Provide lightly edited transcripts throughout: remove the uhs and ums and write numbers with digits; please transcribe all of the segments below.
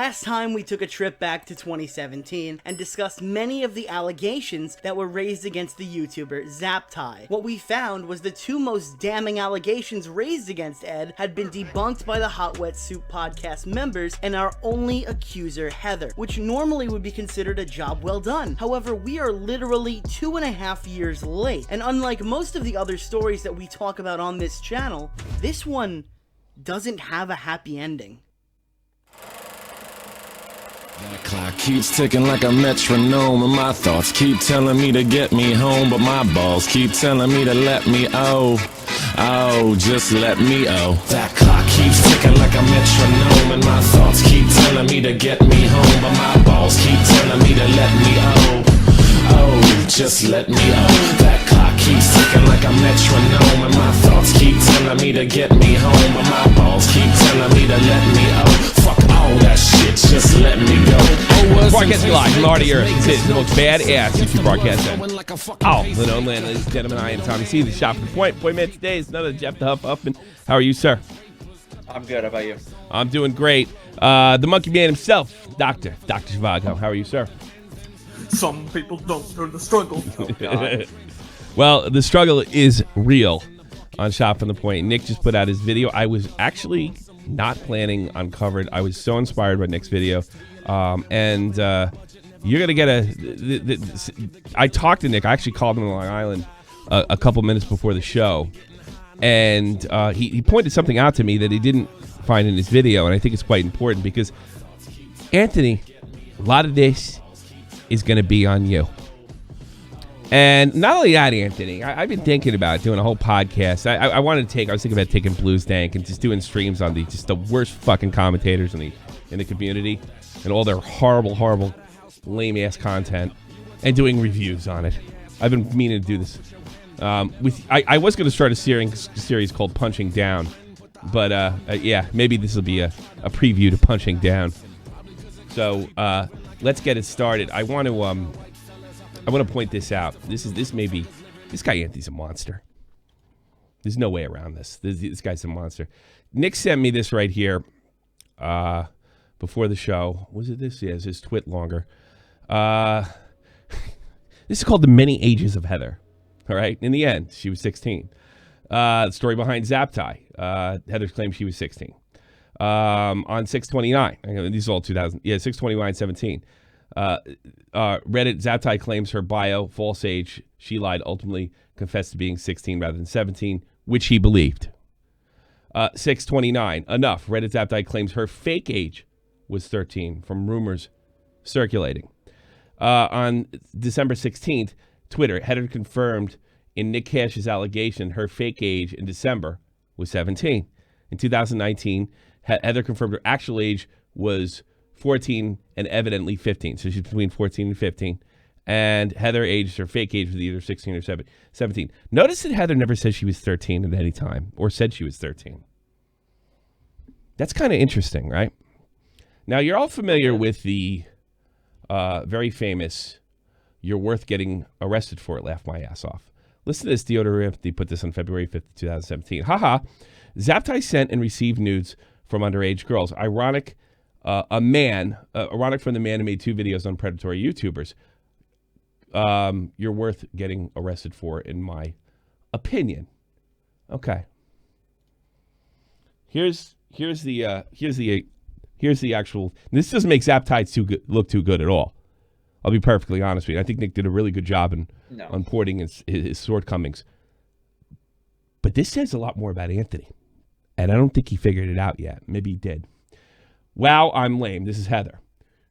Last time we took a trip back to 2017 and discussed many of the allegations that were raised against the YouTuber Zaptie. What we found was the two most damning allegations raised against Ed had been debunked by the Hot Wet Soup podcast members and our only accuser, Heather, which normally would be considered a job well done. However, we are literally 2.5 years late, and unlike most of the other stories that we talk about on this channel, this one doesn't have a happy ending. That clock keeps ticking like a metronome, and my thoughts keep telling me to get me home, but my balls keep telling me to let me just let me That clock keeps ticking like a metronome, and my thoughts keep telling me to get me home, but my balls keep telling me to let me just let me That clock keeps ticking like a metronome, and my thoughts keep telling me to get me home, but my balls keep telling me to let me fuck all that shit, just let me go. Broadcasting live from Heart of the Earth. This is the most badass YouTube broadcast the known land, ladies and gentlemen. I am Tommy C, the shop for the point. Appointment today is another Jeff the Huff Huffman. How are you, sir? I'm good. How about you? I'm doing great. The monkey man himself, Dr. Zhivago. How are you, sir? Some people don't know the struggle. Oh, God. Well, the struggle is real on Shop from the Point. Nick just put out his video. I was actually not planning on covered. I was so inspired by Nick's video. And you're going to get I talked to Nick. I actually called him on Long Island a couple minutes before the show. And he pointed something out to me that he didn't find in his video. And I think it's quite important because, Anthony, a lot of this is going to be on you. And not only that, Anthony, I've been thinking about doing a whole podcast. I was thinking about taking Blues Dank and just doing streams on the worst fucking commentators in the community and all their horrible, lame ass content and doing reviews on it. I've been meaning to do this. I was going to start a series called Punching Down, but yeah, maybe this will be a preview to Punching Down. So let's get it started. I want to point this out. This guy Anthony's a monster. There's no way around this. This guy's a monster. Nick sent me this right here before the show. Was it this? Yeah, it's his twit longer. This is called The Many Ages of Heather. All right. In the end, she was 16. The story behind Zaptie. Heather claimed she was 16. On 6/29. These are all 2000. Yeah, 6/29/17. Reddit, Zaptie claims her bio, false age. She lied, ultimately confessed to being 16 rather than 17, which he believed. 6/29. Enough. Reddit, Zaptie claims her fake age was 13 from rumors circulating. On December 16th, Twitter, Heather confirmed in Nick Cash's allegation her fake age in December was 17. In 2019, Heather confirmed her actual age was 14 and evidently 15. So she's between 14 and 15. And Heather aged, her fake age was either 16 or 17. Notice that Heather never said she was 13 at any time or said she was 13. That's kind of interesting, right? Now, you're all familiar with the very famous "You're Worth Getting Arrested For It" Laugh My Ass Off. Listen to this. Deodorant put this on February 5th, 2017. Haha. Zaptie sent and received nudes from underage girls. Ironic from the man who made 2 videos on predatory YouTubers. You're worth getting arrested for, in my opinion. Okay. Here's the actual. This doesn't make Zaptie look too good at all. I'll be perfectly honest with you. I think Nick did a really good job on porting his shortcomings. But this says a lot more about Anthony. And I don't think he figured it out yet. Maybe he did. Wow, I'm lame. This is Heather.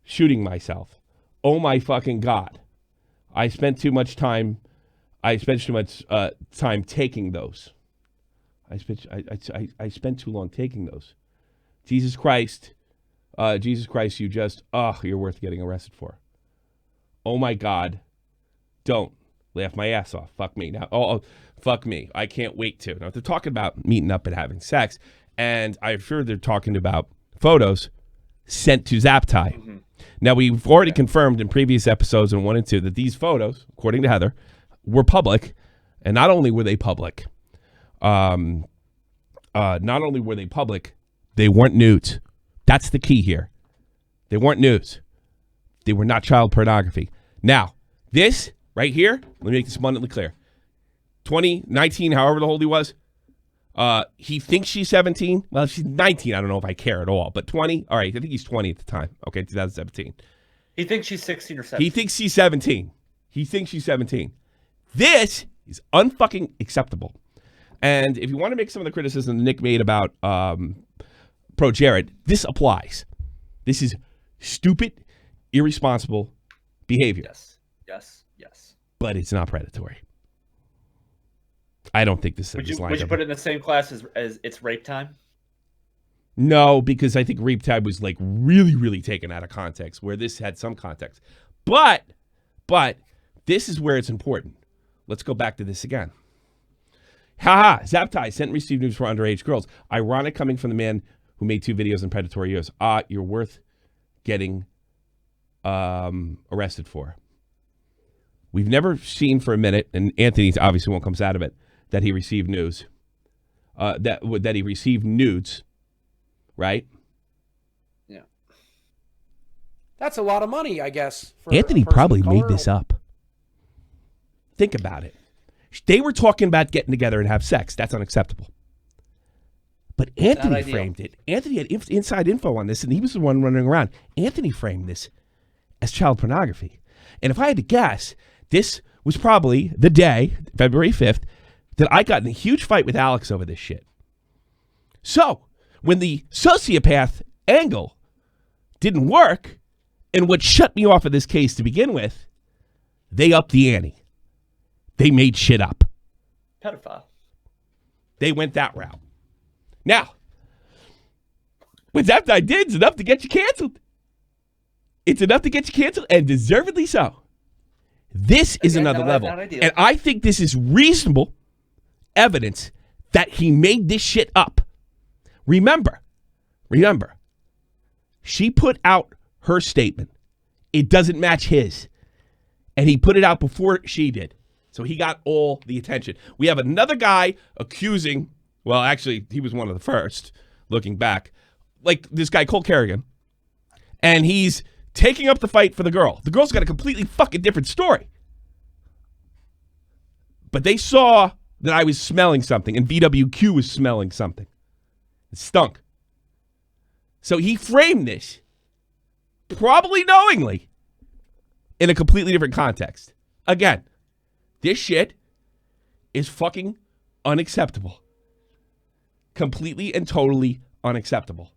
Shooting myself. Oh my fucking God. I spent too much time taking those. I spent too long taking those. Jesus Christ, you're worth getting arrested for. Oh my God. Don't. Laugh my ass off. Fuck me. Now, fuck me. I can't wait to. Now, they're talking about meeting up and having sex, and I'm sure they're talking about photos sent to Zaptie. Mm-hmm. Now, we've already confirmed in previous episodes in 1 and 2 that these photos, according to Heather, were public, and not only were they public, they weren't nudes. That's the key here. They weren't news. They were not child pornography. Now, this right here, let me make this abundantly clear. 2019, however old he was, he thinks she's 17. Well, if she's 19, I don't know if I care at all. But 20, all right, I think he's 20 at the time. Okay, 2017. He thinks she's 16 or 17. He thinks she's 17. He thinks she's 17. This is unfucking acceptable. And if you want to make some of the criticism Nick made about Pro Jared, this applies. This is stupid, irresponsible behavior. Yes. But it's not predatory. I don't think this Would is you put it in the same class as it's rape time? No, because I think rape time was like really, really taken out of context, where this had some context. But this is where it's important. Let's go back to this again. Haha, Zaptie sent and received news for underage girls. Ironic coming from the man who made 2 videos on predatory use. You're worth getting arrested for. We've never seen for a minute, and Anthony obviously won't come out of it, that he received news. That he received nudes, right? Yeah. That's a lot of money, I guess. For Anthony a person probably of made color. this up. Think about it. They were talking about getting together and have sex. That's unacceptable. But Anthony framed it. Anthony had inside info on this, and he was the one running around. Anthony framed this as child pornography. And if I had to guess, this was probably the day, February 5th, that I got in a huge fight with Alex over this shit. So, when the sociopath angle didn't work, and what shut me off of this case to begin with, they upped the ante. They made shit up. Pedophile. They went that route. Now, what Zaptie did is enough to get you canceled. It's enough to get you canceled, and deservedly so. This is another level. And I think this is reasonable evidence that he made this shit up. Remember, she put out her statement. It doesn't match his. And he put it out before she did. So he got all the attention. We have another guy accusing, well, actually, he was one of the first, looking back, like this guy, Cole Kerrigan. And he's taking up the fight for the girl. The girl's got a completely fucking different story. But they saw that I was smelling something, and VWQ was smelling something. It stunk. So he framed this, probably knowingly, in a completely different context. Again, this shit is fucking unacceptable. Completely and totally unacceptable.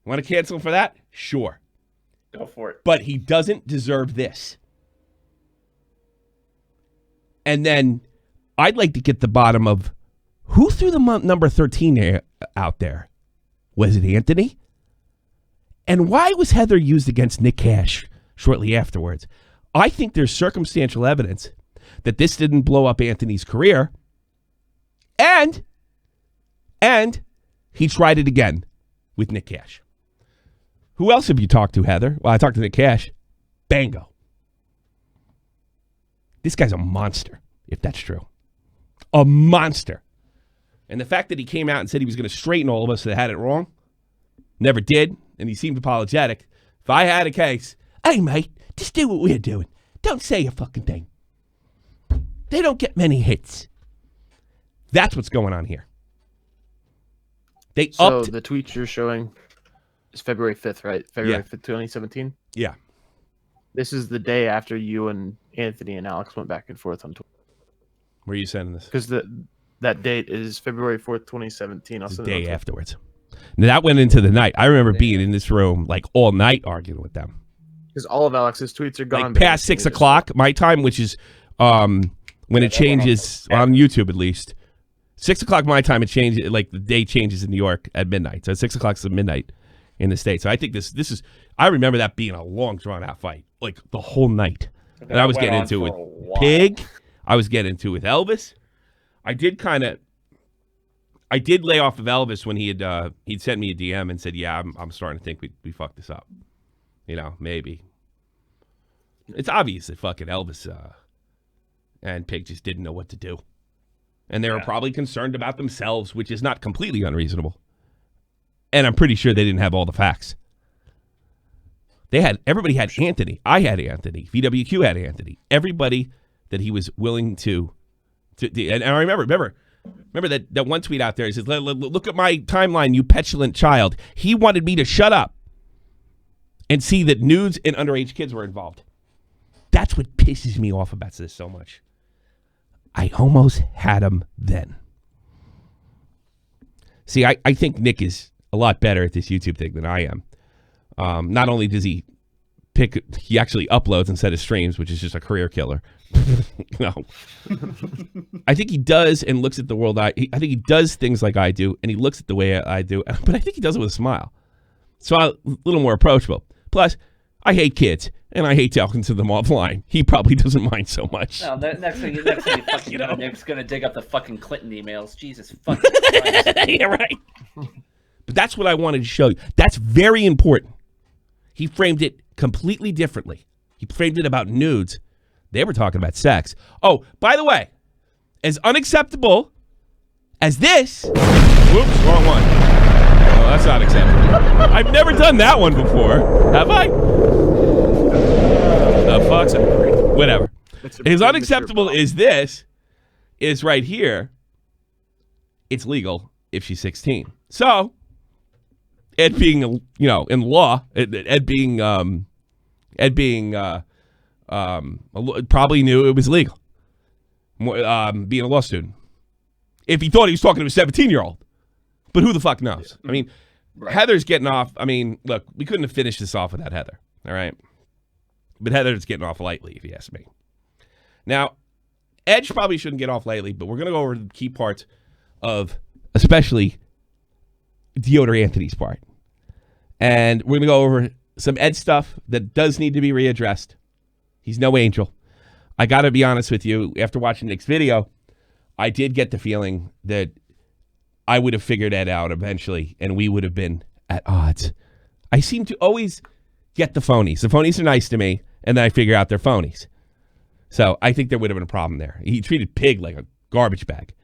Want to cancel him for that? Sure. Go for it. But he doesn't deserve this. And then I'd like to get the bottom of who threw the number 13 out there. Was it Anthony? And why was Heather used against Nick Cash shortly afterwards? I think there's circumstantial evidence that this didn't blow up Anthony's career. And he tried it again with Nick Cash. Who else have you talked to, Heather? Well, I talked to Nick Cash. Bango. This guy's a monster, if that's true. A monster. And the fact that he came out and said he was going to straighten all of us that had it wrong, never did, and he seemed apologetic. If I had a case, hey, mate, just do what we're doing. Don't say a fucking thing. They don't get many hits. That's what's going on here. So the tweet you're showing is February 5th, right? February 5th, 2017? Yeah. This is the day after you and Anthony and Alex went back and forth on Twitter. Where are you sending this? Because that date is February 4th, 2017. The day afterwards. Now, that went into the night. I remember being in this room like all night arguing with them. Because all of Alex's tweets are gone. Like past 6 o'clock my time, which is when it changes on YouTube at least. 6 o'clock my time, it changes, like the day changes in New York at midnight. So 6 o'clock is midnight in the States. So I think this is, I remember that being a long drawn out fight, like the whole night. And I was getting into it with Pig. I was getting into it with Elvis. I did lay off of Elvis when he'd sent me a DM and said, yeah, I'm starting to think we fucked this up. You know, maybe. It's obvious that fucking Elvis and Pig just didn't know what to do. And they were probably concerned about themselves, which is not completely unreasonable. And I'm pretty sure they didn't have all the facts. Everybody had Anthony. I had Anthony. VWQ had Anthony. Everybody that he was willing to and I remember that one tweet out there. He says, "Look at my timeline, you petulant child." He wanted me to shut up and see that nudes and underage kids were involved. That's what pisses me off about this so much. I almost had him then. See, I think Nick is a lot better at this YouTube thing than I am. Not only does he actually uploads instead of streams, which is just a career killer. No. I think he does and looks at the world. I think he does things like I do, and he looks at the way I do, but I think he does it with a smile. So a little more approachable. Plus, I hate kids, and I hate talking to them offline. He probably doesn't mind so much. No, next thing you fucking know, Nick's gonna dig up the fucking Clinton emails. Jesus fucking Christ. Yeah, right. But that's what I wanted to show you. That's very important. He framed it completely differently. He framed it about nudes. They were talking about sex. Oh, by the way, as unacceptable as this... Whoops, wrong one. Oh, that's not acceptable. I've never done that one before. Have I? The fuck's... Whatever. As unacceptable as this is right here, it's legal if she's 16. So... Ed being, in law, Ed being probably knew it was legal. Being a law student, if he thought he was talking to a 17-year-old, but who the fuck knows? I mean, right. Heather's getting off. I mean, look, we couldn't have finished this off without Heather. All right, but Heather's getting off lightly, if you ask me. Now, Edge probably shouldn't get off lightly, but we're gonna go over the key parts of, especially Deodor Anthony's part. And we're going to go over some Ed stuff that does need to be readdressed. He's no angel. I got to be honest with you. After watching Nick's video, I did get the feeling that I would have figured Ed out eventually, and we would have been at odds. I seem to always get the phonies. The phonies are nice to me, and then I figure out they're phonies. So I think there would have been a problem there. He treated Pig like a garbage bag,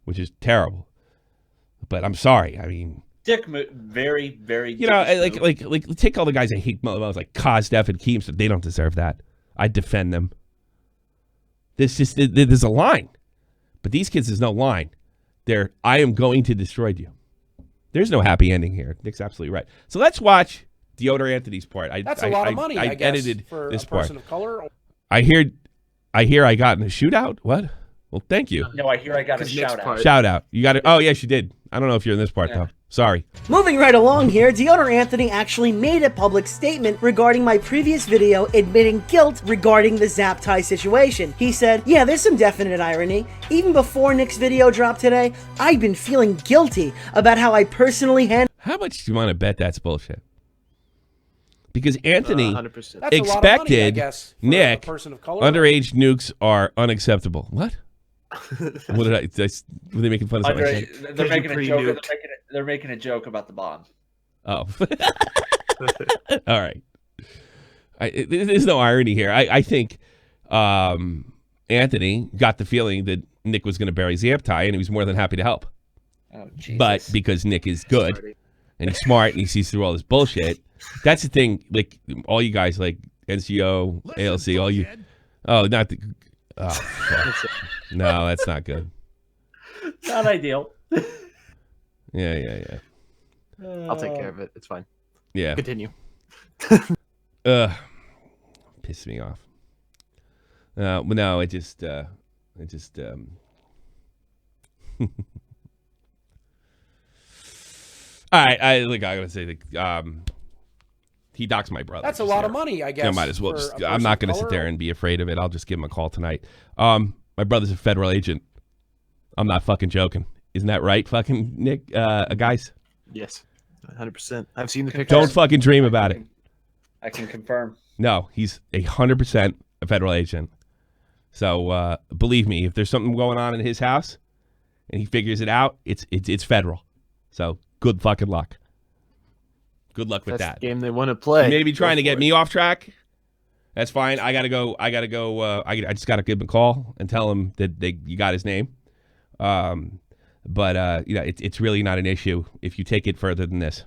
which is terrible. But I'm sorry. I mean... Dick, very, very. Like take all the guys I hate most, like Kozdef and Keemstar. They don't deserve that. I defend them. There's a line, but these kids, there's no line. I am going to destroy you. There's no happy ending here. Nick's absolutely right. So let's watch Deodor Anthony's part. That's a lot of money. I guess, edited for this a person part. Of color. I hear I got in a shootout. What? Well, thank you. No, I hear I got a shout out. Shout out. You got it. Oh, yes, you did. I don't know if you're in this part, though. Sorry. Moving right along here, Deodor Anthony actually made a public statement regarding my previous video admitting guilt regarding the Zaptie situation. He said, "Yeah, there's some definite irony. Even before Nick's video dropped today, I've been feeling guilty about how I personally handled..." How much do you want to bet that's bullshit? Because Anthony 100%. expected Nick, underage nukes are unacceptable. What? What were they making fun of something? They're making a joke. They're making a joke about the bomb. Oh, all right. There's no irony here. I think Anthony got the feeling that Nick was going to bury Zaptie, and he was more than happy to help. Oh, Jesus. But because Nick is good and he's smart and he sees through all this bullshit, that's the thing. Like all you guys, like NCO, ALC, all you. Oh, not the. Oh, fuck. No, that's not good. Not ideal. Yeah. I'll take care of it. It's fine. Yeah. Continue. Pissed me off. But no, it just all right. I gotta say, he doxed my brother. That's a lot of money, I guess. I might as well. I'm not going to sit there and be afraid of it. I'll just give him a call tonight. My brother's a federal agent. I'm not fucking joking. Isn't that right, fucking Nick? Guys? Yes, 100%. I've seen the pictures. Don't fucking dream about it. I can confirm. No, he's 100% a federal agent. So believe me, if there's something going on in his house and he figures it out, it's federal. So good fucking luck. Good luck with that. The game they want to play. Maybe trying to get me off track. That's fine. I gotta go. I just gotta give him a call and tell him that you got his name. But it's really not an issue if you take it further than this.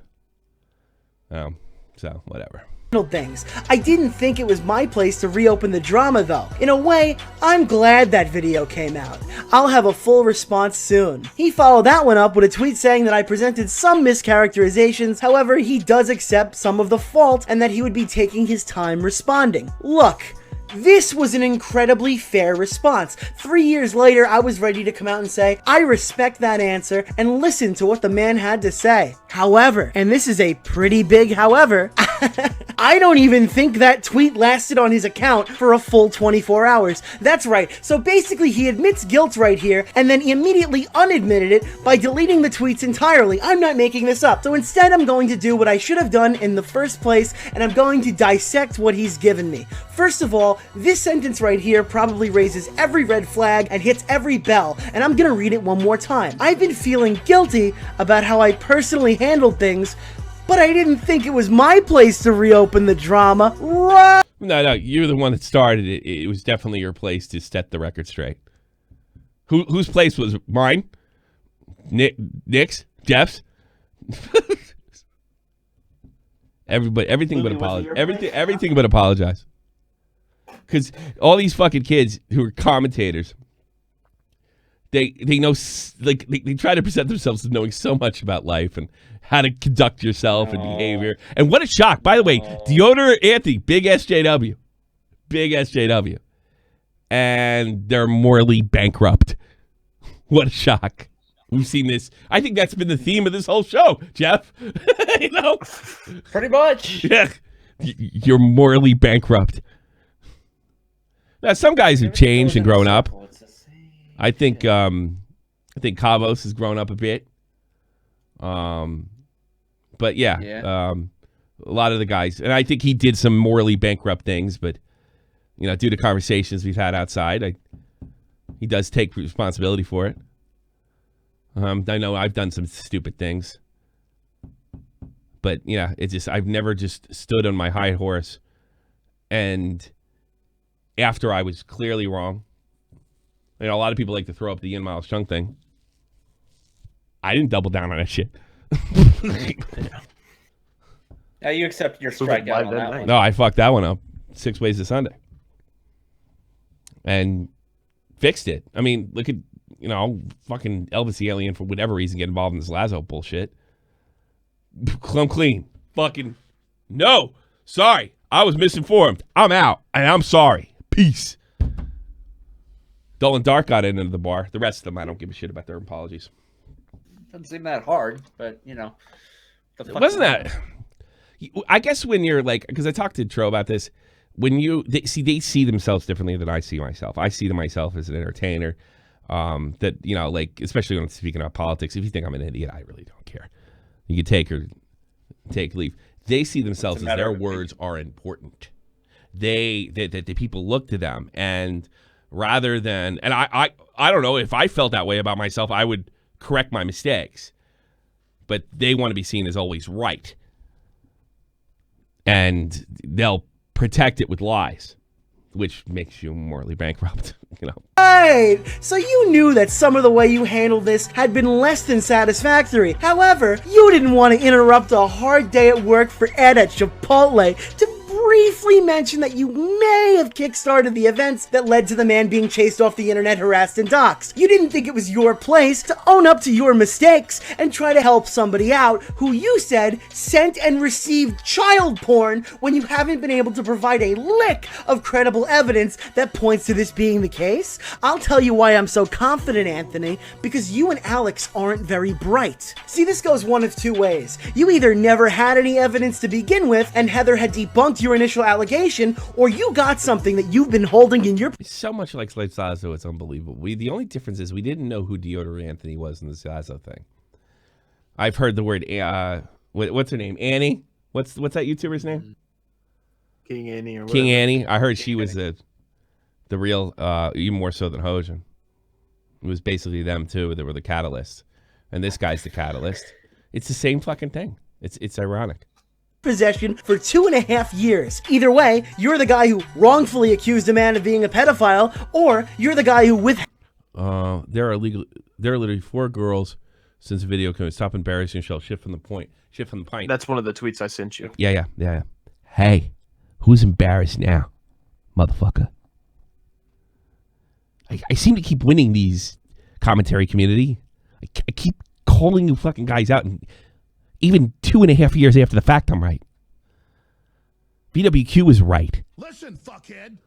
So whatever. things. I didn't think it was my place to reopen the drama though. In a way, I'm glad that video came out. I'll have a full response soon. He followed that one up with a tweet saying that I presented some mischaracterizations, however, he does accept some of the fault and that he would be taking his time responding. Look, this was an incredibly fair response. 3 years later, I was ready to come out and say, I respect that answer and listen to what the man had to say. However, and this is a pretty big however, I don't even think that tweet lasted on his account for a full 24 hours. That's right. So basically, he admits guilt right here and then he immediately unadmitted it by deleting the tweets entirely. I'm not making this up. So instead, I'm going to do what I should have done in the first place and I'm going to dissect what he's given me. First of all, this sentence right here probably raises every red flag and hits every bell, and I'm gonna read it one more time. I've been feeling guilty about how I personally handled things, but I didn't think it was my place to reopen the drama. No, you're the one that started it. It was definitely your place to set the record straight. Whose place was it? Mine? Nick's? Jeff's? Everything but apologize. Everything but apologize. Because all these fucking kids who are commentators, they know, like, they try to present themselves as knowing so much about life and how to conduct yourself and behavior. And what a shock. By the way, Deodorant Anthony, big SJW. Big SJW. And they're morally bankrupt. What a shock. We've seen this. I think that's been the theme of this whole show, Jeff. You know? Pretty much. Yeah. You're morally bankrupt. Now, some guys have changed and grown up. I think Cabos has grown up a bit. But yeah. A lot of the guys, and I think he did some morally bankrupt things, but due to conversations we've had outside, he does take responsibility for it. I know I've done some stupid things, but it's just I've never just stood on my high horse and. After I was clearly wrong. A lot of people like to throw up the Ian Miles Chung thing. I didn't double down on that shit. Now you accept your strikeout on that one. No, I fucked that one up 6 ways to Sunday. And fixed it. I mean, look at, fucking Elvis the Alien, for whatever reason, get involved in this Lazo bullshit. I'm clean. Fucking, no. Sorry. I was misinformed. I'm out. And I'm sorry. Peace. Dull and Dark got into the bar. The rest of them, I don't give a shit about their apologies. Doesn't seem that hard, but wasn't that? I guess when you're like, because I talked to Tro about this, when they see themselves differently than I see myself. I see myself as an entertainer. That like, especially when I'm speaking about politics. If you think I'm an idiot, I really don't care. You can take leave. They see themselves as their words are important. The people look to them, and rather than, and I don't know, if I felt that way about myself, I would correct my mistakes, but they want to be seen as always right, and they'll protect it with lies, which makes you morally bankrupt. Right, so you knew that some of the way you handled this had been less than satisfactory. However, you didn't want to interrupt a hard day at work for Ed at Chipotle to briefly mention that you may have kickstarted the events that led to the man being chased off the internet, harassed, and doxxed. You didn't think it was your place to own up to your mistakes and try to help somebody out who you said sent and received child porn when you haven't been able to provide a lick of credible evidence that points to this being the case. I'll tell you why I'm so confident, Anthony, because you and Alex aren't very bright. See, this goes one of two ways. You either never had any evidence to begin with and Heather had debunked your initial allegation, or you got something that you've been holding in your... So much like Slade Sazo, it's unbelievable. The only difference is we didn't know who Deodorant Anthony was in the Sazo thing. I've heard the word, what's her name? Annie? What's that YouTuber's name? King Annie or whatever. King Annie. I heard she was the real, even more so than Hojan. It was basically them too. They were the catalyst. And this guy's the catalyst. It's the same fucking thing. It's ironic. Possession for 2.5 years. Either way, you're the guy who wrongfully accused a man of being a pedophile, or you're the guy who there are literally 4 girls since the video came. Stop embarrassing yourself. Shift from the pint. That's one of the tweets I sent you. Yeah. Hey, who's embarrassed now, motherfucker? I seem to keep winning these commentary community. I keep calling you fucking guys out, and even 2.5 years after the fact, I'm right. VWQ is right. Listen, fuckhead.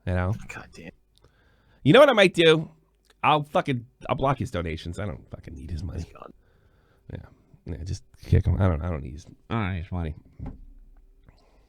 You know? God damn. You know what I might do? I'll block his donations. I don't fucking need his money. Yeah, just kick him. I don't need his money.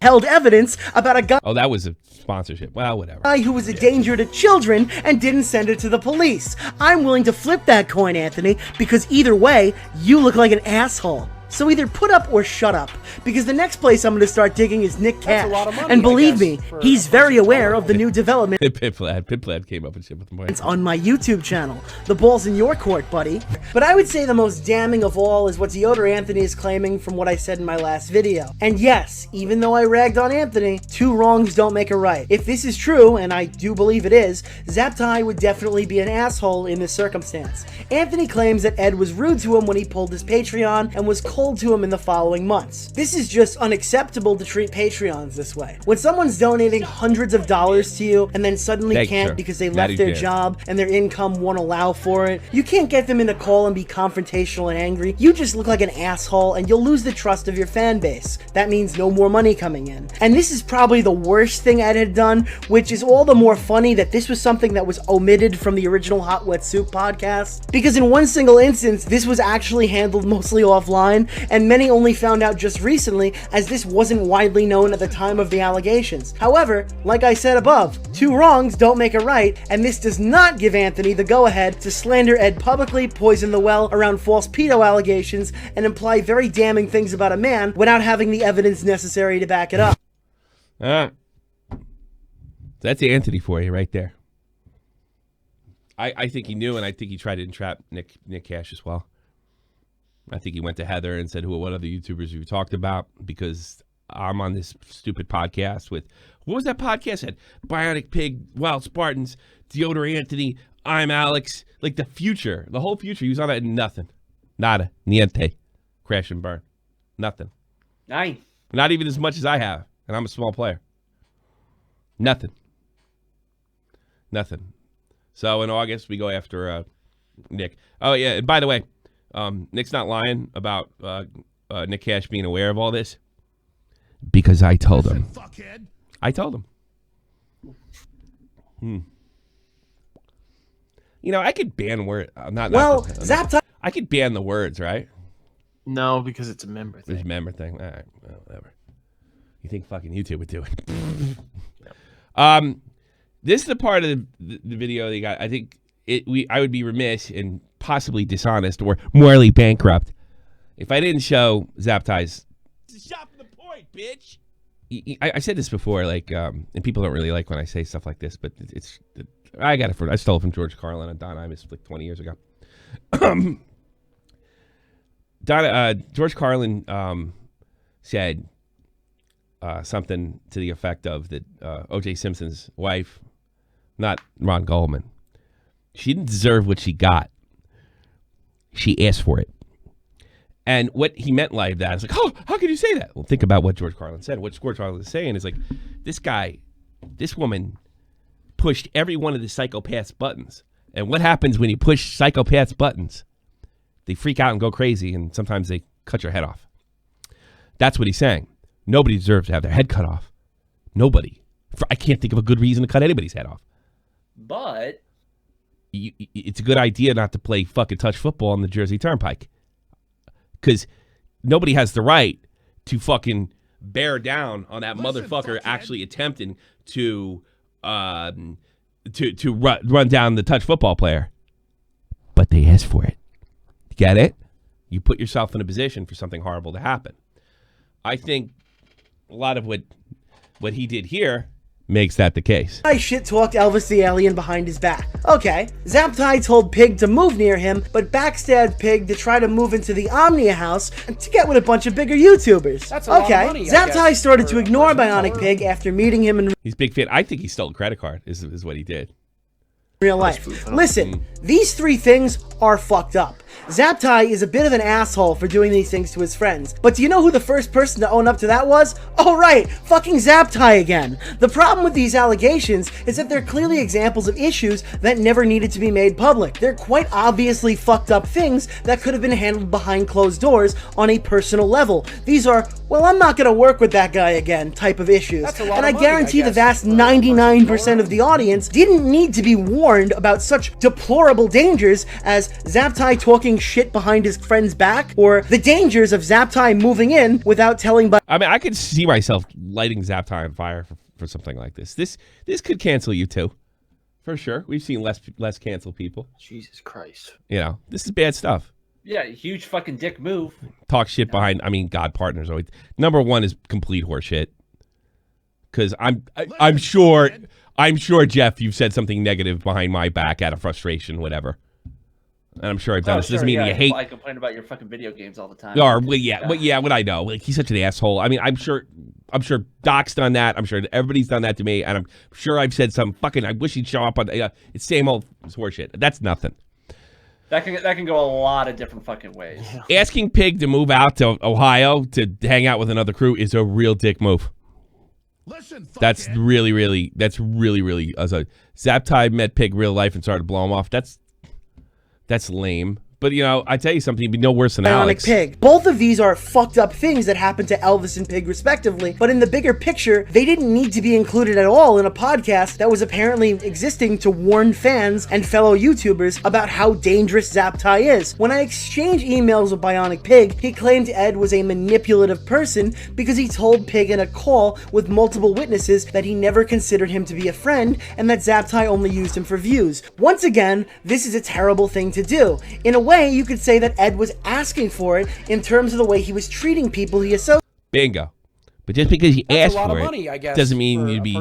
Held evidence about a guy Oh, that was a sponsorship. Well, whatever. who was a danger to children and didn't send it to the police. I'm willing to flip that coin, Anthony, because either way, you look like an asshole. So either put up or shut up, because the next place I'm going to start digging is Nick Cash. a lot of money, and believe I me, guess, for he's a very person's aware time. of the new development Pitblad came up and shit with the boy. on my YouTube channel. The ball's in your court, buddy. But I would say the most damning of all is what Deodor Anthony is claiming from what I said in my last video. And yes, even though I ragged on Anthony, 2 wrongs don't make a right. If this is true, and I do believe it is, Zaptie would definitely be an asshole in this circumstance. Anthony claims that Ed was rude to him when he pulled his Patreon and was cold to him in the following months. This is just unacceptable to treat Patreons this way. When someone's donating hundreds of dollars to you and then suddenly Thank you, can't sir. because they That left is their good. job and their income won't allow for it, you can't get them in a call and be confrontational and angry. You just look like an asshole and you'll lose the trust of your fan base. That means no more money coming in. And this is probably the worst thing Ed had done, which is all the more funny that this was something that was omitted from the original Hot Wet Soup podcast. Because in one single instance, this was actually handled mostly offline, and many only found out just recently, as this wasn't widely known at the time of the allegations. However, like I said above, 2 wrongs don't make a right, and this does not give Anthony the go-ahead to slander Ed publicly, poison the well around false pedo allegations, and imply very damning things about a man without having the evidence necessary to back it up. That's Anthony for you right there. I think he knew, and I think he tried to entrap Nick Cash as well. I think he went to Heather and said, what other YouTubers you talked about? Because I'm on this stupid podcast with, what was that podcast at? Bionic Pig, Wild Spartans, Deodor Anthony, I'm Alex. Like the future, the whole future. He was on it and nothing. Nada. Niente. Crash and burn. Nothing. Aye. Not even as much as I have. And I'm a small player. Nothing. So in August, we go after Nick. Oh, yeah. And by the way, Nick's not lying about Nick Cash being aware of all this, because I told him. Fuckhead. I told him. You know, I could ban word. Zaptie I could ban the words, right? No, because it's a member It's thing. a member thing. All right, well, whatever. You think fucking YouTube would do it? This is the part of the video they got. I think I would be remiss and possibly dishonest or morally bankrupt if I didn't show Zaptie's. It's a shot from the point, bitch. I said this before, like, and people don't really like when I say stuff like this, but I got it I stole it from George Carlin and Don Imus like 20 years ago. George Carlin said something to the effect of that O.J. Simpson's wife, not Ron Goldman, she didn't deserve what she got. She asked for it. And what he meant like that is like, oh, how could you say that? Well, think about what George Carlin said. What George Carlin is saying is like, this woman pushed every one of the psychopath's buttons. And what happens when you push psychopath's buttons? They freak out and go crazy, and sometimes they cut your head off. That's what he's saying. Nobody deserves to have their head cut off. Nobody. I can't think of a good reason to cut anybody's head off. But it's a good idea not to play fucking touch football on the Jersey Turnpike, because nobody has the right to fucking bear down on that motherfucker actually attempting to run down the touch football player. But they asked for it. Get it? You put yourself in a position for something horrible to happen. I think a lot of what he did here makes that the case. I shit-talked Elvis the Alien behind his back. Okay, Zaptie told Pig to move near him, but backstabbed Pig to try to move into the Omnia house and to get with a bunch of bigger YouTubers. That's a lot of okay, money, I Zaptie guess, started for to a ignore person Bionic taller. Pig after meeting him in He's a big fan. I think he stole a credit card is what he did. real life. Listen, these three things are fucked up. Zaptie is a bit of an asshole for doing these things to his friends. But do you know who the first person to own up to that was? Oh right, fucking Zaptie again. The problem with these allegations is that they're clearly examples of issues that never needed to be made public. They're quite obviously fucked up things that could have been handled behind closed doors on a personal level. These are, well, I'm not gonna work with that guy again type of issues. And I guarantee the vast 99% of the audience didn't need to be warned about such deplorable dangers as Zaptie talking shit behind his friend's back, or the dangers of Zaptie moving in without telling. I mean, I could see myself lighting Zaptie on fire for something like this. This could cancel you too, for sure. We've seen less cancel people. Jesus Christ. You know, this is bad stuff. Yeah, huge fucking dick move. Talk shit behind. I mean, God partners always. Number one is complete horseshit. Because I'm sure Jeff, you've said something negative behind my back out of frustration, whatever. And I'm sure I've done this. Doesn't mean you hate. I complain about your fucking video games all the time. Or well, yeah, what I know. Like, he's such an asshole. I mean, I'm sure Doc's done that. I'm sure everybody's done that to me, and I'm sure I've said some fucking. I wish he'd show up on. It's same old horseshit. That's nothing. That can go a lot of different fucking ways. Asking Pig to move out to Ohio to hang out with another crew is a real dick move. That's really, really. As a Zaptie met Pig real life and started to blow him off. That's lame. But, you know, I tell you something, it'd be no worse than Alex. Pig. Both of these are fucked up things that happened to Elvis and Pig respectively, but in the bigger picture, they didn't need to be included at all in a podcast that was apparently existing to warn fans and fellow YouTubers about how dangerous Zaptie is. When I exchanged emails with Bionic Pig, he claimed Ed was a manipulative person because he told Pig in a call with multiple witnesses that he never considered him to be a friend and that Zaptie only used him for views. Once again, this is a terrible thing to do. In a way, you could say that Ed was asking for it in terms of the way he was treating people he associated. Bingo. But just because you ask for money, I guess, doesn't mean you'd be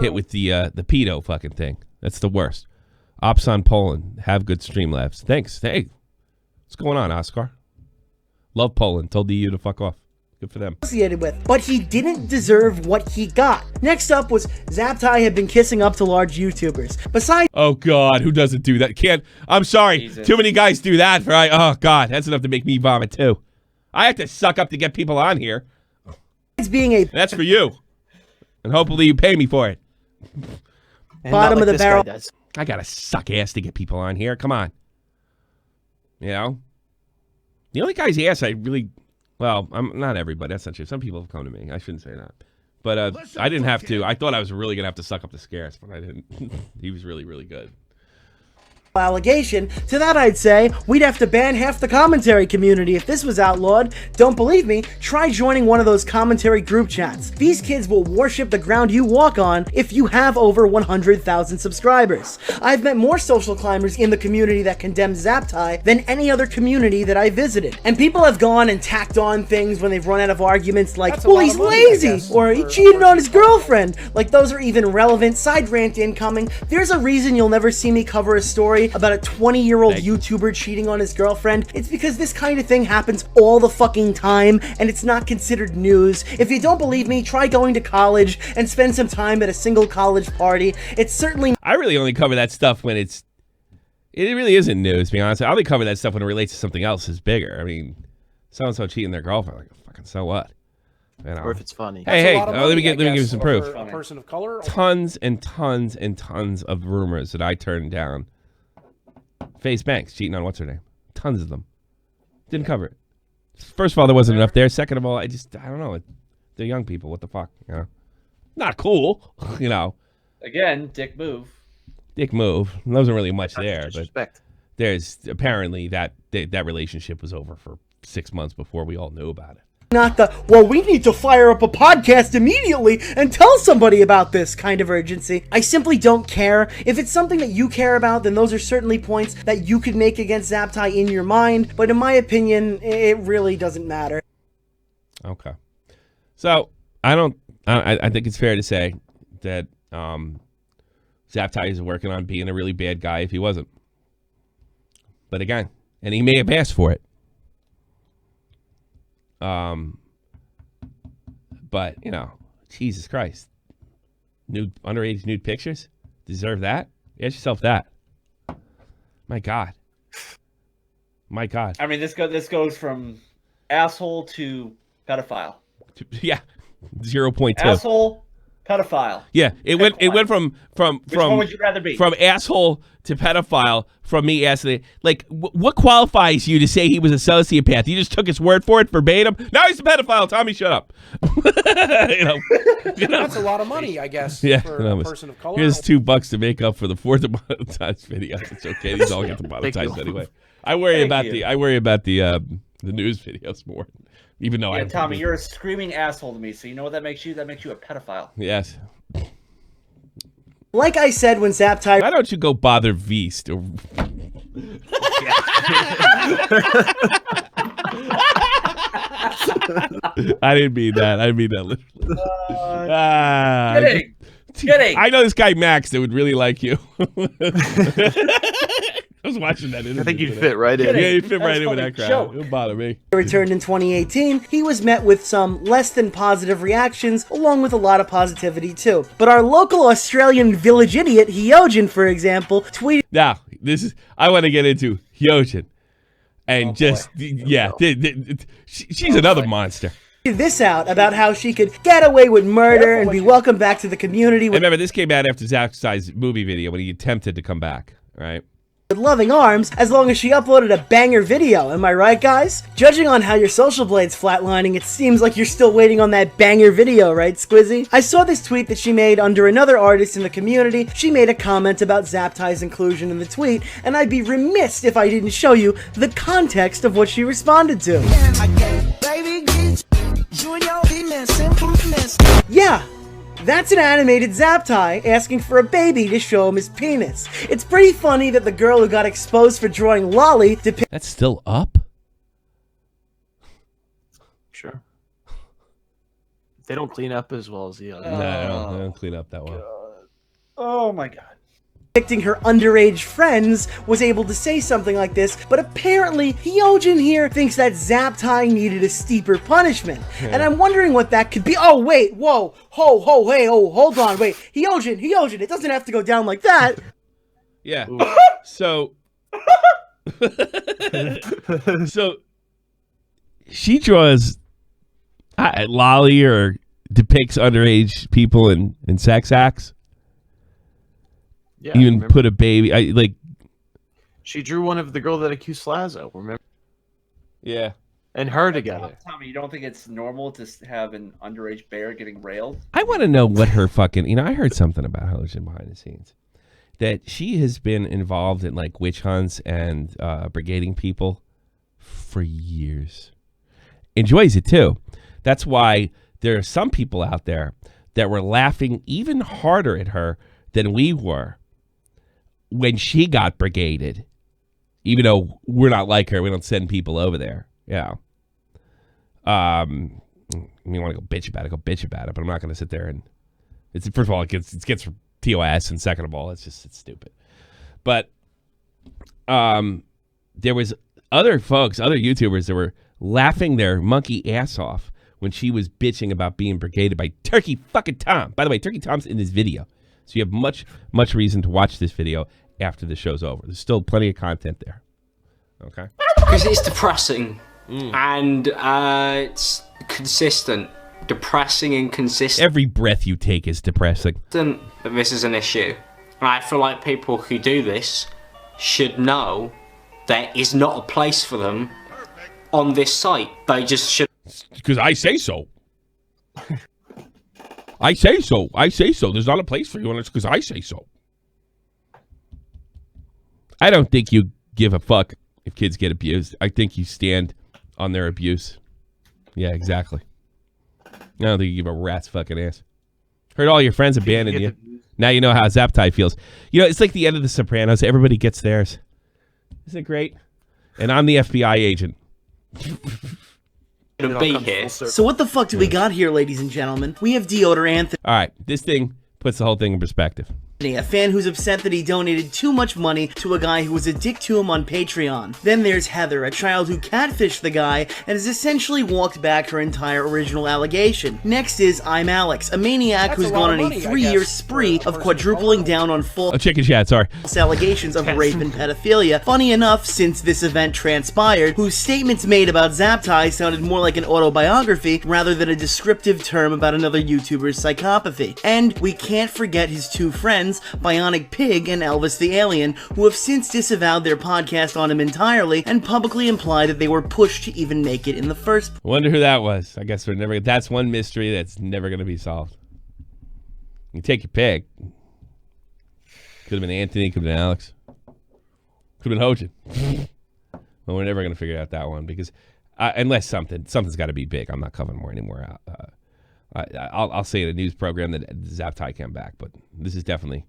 hit with the pedo fucking thing. That's the worst. Ops on Poland. Have good Streamlabs. Thanks. Hey, what's going on, Oscar? Love Poland. Told the EU to fuck off. Good for them. Associated with, but he didn't deserve what he got. Next up was Zaptie had been kissing up to large YouTubers. Besides, oh God, who doesn't do that? I'm sorry, Jesus. Too many guys do that. Right? Oh God, that's enough to make me vomit too. I have to suck up to get people on here. Being that's for you, and hopefully you pay me for it. Bottom of the barrel. I gotta suck ass to get people on here. Come on, you know. The only guy's ass I really. Well, I'm not everybody. That's not true. Some people have come to me. I shouldn't say that. But I didn't have to. I thought I was really going to have to suck up the scarce, but I didn't. He was really, really good. Allegation. To that I'd say, we'd have to ban half the commentary community if this was outlawed. Don't believe me? Try joining one of those commentary group chats. These kids will worship the ground you walk on if you have over 100,000 subscribers. I've met more social climbers in the community that condemns Zaptie than any other community that I visited. And people have gone and tacked on things when they've run out of arguments like, well, he's lazy, or he cheated on his girlfriend. Like, those are even relevant. Side rant incoming. There's a reason you'll never see me cover a story about a 20-year-old YouTuber cheating on his girlfriend. It's because this kind of thing happens all the fucking time, and it's not considered news. If you don't believe me, try going to college and spend some time at a single college party. It's certainly... I really only cover that stuff when it really isn't news, to be honest. I only cover that stuff when it relates to something else that's bigger. I mean, so-and-so cheating their girlfriend, like, fucking so what? You know? Or if it's funny. Hey, let me give you some proof. A person of color. Tons and tons and tons of rumors that I turned down. Face Banks cheating on what's her name. Tons of them. Didn't cover it. First of all, there wasn't enough there. Second of all, I don't know. They're young people. What the fuck? You know? Not cool. You know. Again, dick move. Dick move. There wasn't really much there, Disrespect. But there's apparently that relationship was over for 6 months before we all knew about it. Not the, well, we need to fire up a podcast immediately and tell somebody about this kind of urgency. I simply don't care. If it's something that you care about, then those are certainly points that you could make against Zaptie in your mind, but in my opinion, it really doesn't matter. Okay. So, I think it's fair to say that Zaptie is working on being a really bad guy if he wasn't. But again, and he may have asked for it. But, you know, Jesus Christ. Underage nude pictures? Deserve that? Ask yourself that. My God. My God. I mean, this goes from asshole to pedophile. Yeah. 0.2. Asshole, pedophile. Yeah, it went from Which one would you rather be? From asshole to pedophile. From me asking, like, what qualifies you to say he was a sociopath? You just took his word for it verbatim. Now he's a pedophile. Tommy, shut up. you know. That's a lot of money, I guess, Yeah, for a person of color. Here's $2 to make up for the 4 demonetized videos. It's okay. These all get demonetized anyway. I worry about the news videos more. Even though Tommy, you're a screaming asshole to me. So you know what that makes you? That makes you a pedophile. Yes. Like I said when Zaptie... Why don't you go bother Veast? Or... I didn't mean that. I mean that literally. Kidding. I know this guy Max that would really like you. I was watching that interview. I think you'd today. fit right in. Yeah, you'd fit right in with that crowd. Joke. It would bother me. returned in 2018, he was met with some less than positive reactions, along with a lot of positivity too. But our local Australian village idiot, Hyojin, for example, tweeted... Now, I want to get into Hyojin. And she's another monster. this out about how she could get away with murder and be welcomed back to the community And remember, this came out after Zaptie's movie video when he attempted to come back, right? with loving arms, as long as she uploaded a banger video. Am I right, guys? Judging on how your social blade's flatlining, it seems like you're still waiting on that banger video, right, Squizzy? I saw this tweet that she made under another artist in the community. She made a comment about Zaptie's inclusion in the tweet, and I'd be remiss if I didn't show you the context of what she responded to. Yeah! That's an animated Zaptie asking for a baby to show him his penis. It's pretty funny that the girl who got exposed for drawing Lolly depicts... That's still up? Sure. They don't clean up as well as the other. No, they don't clean up that well. Oh my God. Depicting her underage friends was able to say something like this, but apparently Hyojin here thinks that Zaptie needed a steeper punishment. And I'm wondering what that could be. Oh, wait, whoa, hey, hold on, wait. Hyojin, it doesn't have to go down like that. Yeah. So she draws Lolly or depicts underage people in sex acts. Yeah, Even remember? put a baby. She drew one of the girl that accused Lazo, remember? Yeah. And her together. Tommy, you don't think it's normal to have an underage bear getting railed? I want to know what her fucking... I heard something about Hyojin behind the scenes. That she has been involved in, like, witch hunts and brigading people for years. Enjoys it, too. That's why there are some people out there that were laughing even harder at her than we were when she got brigaded. Even though we're not like her, we don't send people over there. Yeah. You want to go bitch about it, but I'm not going to sit there and... First of all, it gets TOS, and second of all, it's stupid. But there was other YouTubers that were laughing their monkey ass off when she was bitching about being brigaded by Turkey fucking Tom. By the way, Turkey Tom's in this video. So you have much reason to watch this video after the show's over. There's still plenty of content there. Okay? Because it's depressing. And it's consistent. Depressing and consistent. Every breath you take is depressing. That this is an issue. And I feel like people who do this should know there is not a place for them on this site. They just should... Because I say so. I say so. There's not a place for you, and it's because I say so. I don't think you give a fuck if kids get abused. I think you stand on their abuse. Yeah, exactly. I don't think you give a rat's fucking ass. Heard all your friends abandon you. Now you know how Zaptie feels. You know, it's like the end of The Sopranos. Everybody gets theirs. Isn't it great? And I'm the FBI agent. to be here. So what the fuck do we got here, ladies and gentlemen? We have Deodor Anthony All right, this thing puts the whole thing in perspective. a fan who's upset that he donated too much money to a guy who was a dick to him on Patreon. Then there's Heather, a child who catfished the guy and has essentially walked back her entire original allegation. Next is I'm Alex, a maniac who's gone on a 3-year spree of quadrupling down on false chicken chat, sorry. allegations of rape and pedophilia. Funny enough, since this event transpired, whose statements made about Zaptie sounded more like an autobiography rather than a descriptive term about another YouTuber's psychopathy. And we can't forget his two friends, Bionic Pig and Elvis the Alien, who have since disavowed their podcast on him entirely and publicly implied that they were pushed to even make it in the first place. Wonder who that was. I guess we're never. That's one mystery that's never going to be solved. You take your pick. Could have been Anthony. Could have been Alex. Could have been Hojin. Well, we're never going to figure out that one because unless something's got to be big. I'm not covering more anymore. I'll say in a news program that Zaptie came back, but this is definitely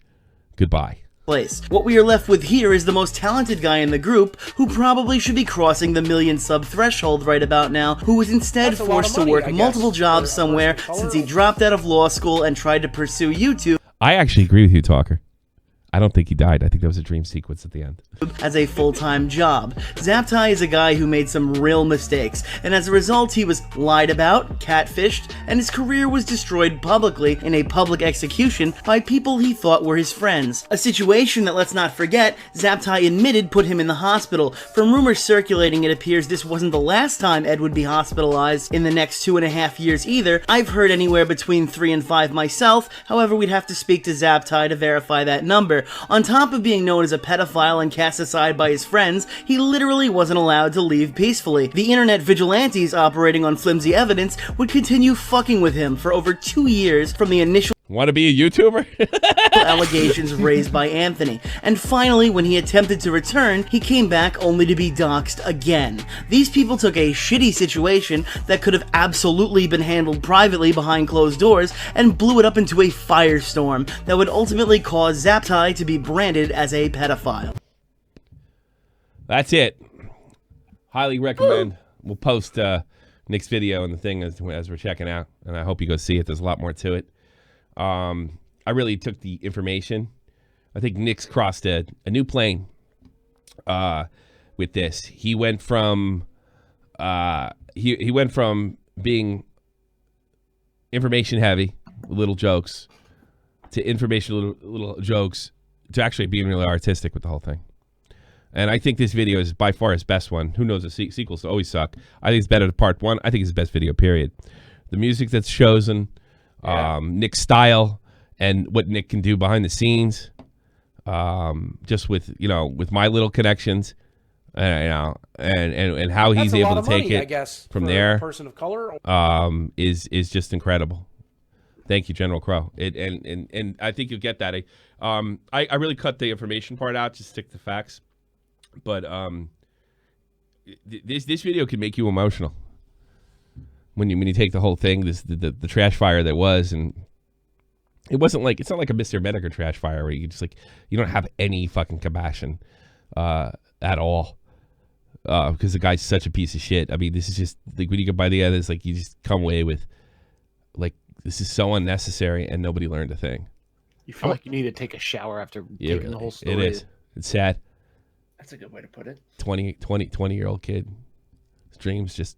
goodbye. What we are left with here is the most talented guy in the group, who probably should be crossing the 1 million sub threshold right about now, who was instead forced to work multiple jobs somewhere since he dropped out of law school and tried to pursue YouTube. I actually agree with you, Talker. I don't think he died. I think that was a dream sequence at the end. As a full-time job. Zaptie is a guy who made some real mistakes, and as a result he was lied about, catfished, and his career was destroyed publicly in a public execution by people he thought were his friends. A situation that, let's not forget, Zaptie admitted put him in the hospital. From rumors circulating, it appears this wasn't the last time Ed would be hospitalized in the next 2.5 years either. I've heard anywhere between 3 and 5 myself, however we'd have to speak to Zaptie to verify that number. On top of being known as a pedophile and cast aside by his friends, he literally wasn't allowed to leave peacefully. The internet vigilantes operating on flimsy evidence would continue fucking with him for over 2 years from the initial Want to be a YouTuber? allegations raised by Anthony. And finally, when he attempted to return, he came back only to be doxxed again. These people took a shitty situation that could have absolutely been handled privately behind closed doors and blew it up into a firestorm that would ultimately cause Zaptie to be branded as a pedophile. That's it. Highly recommend. We'll post Nick's video and the thing as we're checking out, and I hope you go see it. There's a lot more to it. I really took the information. I think Nick's crossed a new plane with this. He went from he went from being information heavy, little jokes, to information little jokes, to actually being really artistic with the whole thing. And I think this video is by far his best one. Who knows, the sequels always suck. I think it's better than part 1. I think it's his best video, period. The music that's chosen, Nick's style, and what Nick can do behind the scenes, just with with my little connections, and how he's able to take it from there, person of color, is just incredible. Thank you, General Crow. And I think you'll get that. I really cut the information part out, just stick to facts. But this video can make you emotional when you take the whole thing, the trash fire that was, and it's not like a Mr. Medicare trash fire where you just you don't have any fucking compassion at all because the guy's such a piece of shit. I mean, this is just when you get by the end, it's you just come away with this is so unnecessary and nobody learned a thing. You feel like you need to take a shower after taking the whole story. It is. It's sad. That's a good way to put it. 20-year-old kid. His dreams just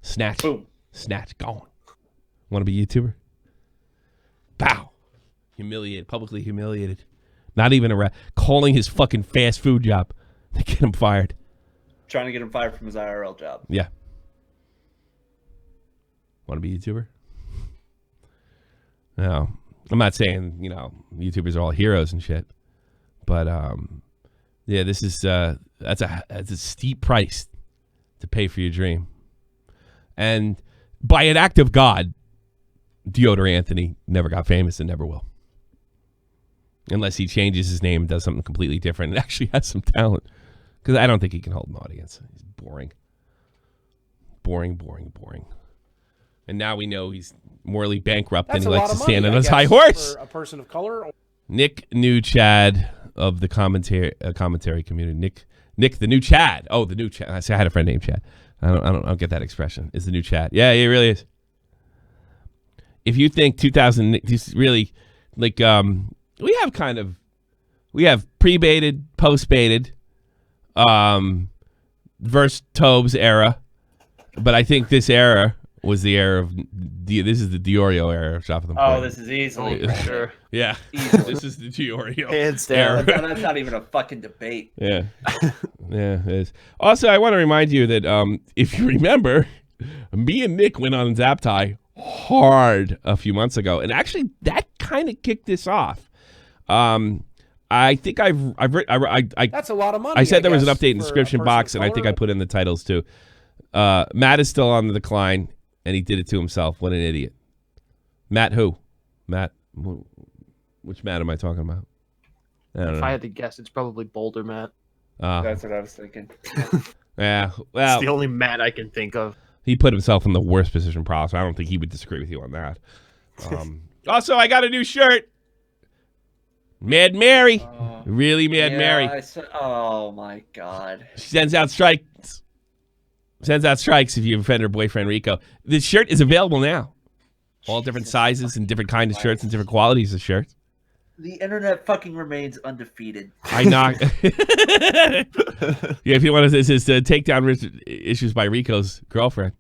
snatch. Boom. Snatch. Gone. Want to be a YouTuber? Bow. Humiliated. Publicly humiliated. Not even calling his fucking fast food job to get him fired. Trying to get him fired from his IRL job. Yeah. Want to be a YouTuber? No. I'm not saying, YouTubers are all heroes and shit. But yeah, this is that's a steep price to pay for your dream. And by an act of God, Deodor Anthony never got famous and never will. Unless he changes his name and does something completely different and actually has some talent. Because I don't think he can hold an audience. He's boring. Boring. And now we know he's morally bankrupt and he likes to stand on his high horse. For a person of color. Nick New Chad of the commentary community. Nick the new Chad. Oh, the new Chad. I had a friend named Chad. I don't get that expression. Is the new Chad? Yeah, he really is. If you think Like we have pre-baited, post-baited, verse Tobes era, but I think this era was the era of this is the Diorio era of Shop at the Point. Oh, this is easily. Sure. Yeah, Easily. this is the Diorio Hands down. era. That's not even a fucking debate. Yeah, yeah, it is. Also, I want to remind you that if you remember, me and Nick went on Zaptie hard a few months ago, and actually that kind of kicked this off. I think I That's a lot of money. I said there was an guess, update in the for a description person box, of and I think I color. put in the titles too. Matt is still on the decline, and he did it to himself. What an idiot. Matt who? Matt, which Matt am I talking about? I don't If know. I had to guess, it's probably Boulder Matt. That's what I was thinking. Yeah, It's well, the only Matt I can think of. he put himself in the worst position possible. I don't think he would disagree with you on that. Also, I got a new shirt. Mad Mary. Really Mad Mary. Oh my god. She sends out strikes. Sends out strikes if you offend her boyfriend Rico. This shirt is available now. All different sizes and different kinds of shirts and different qualities of shirts. The internet fucking remains undefeated. I knock. Yeah, if you want to, this is to take down issues by Rico's girlfriend,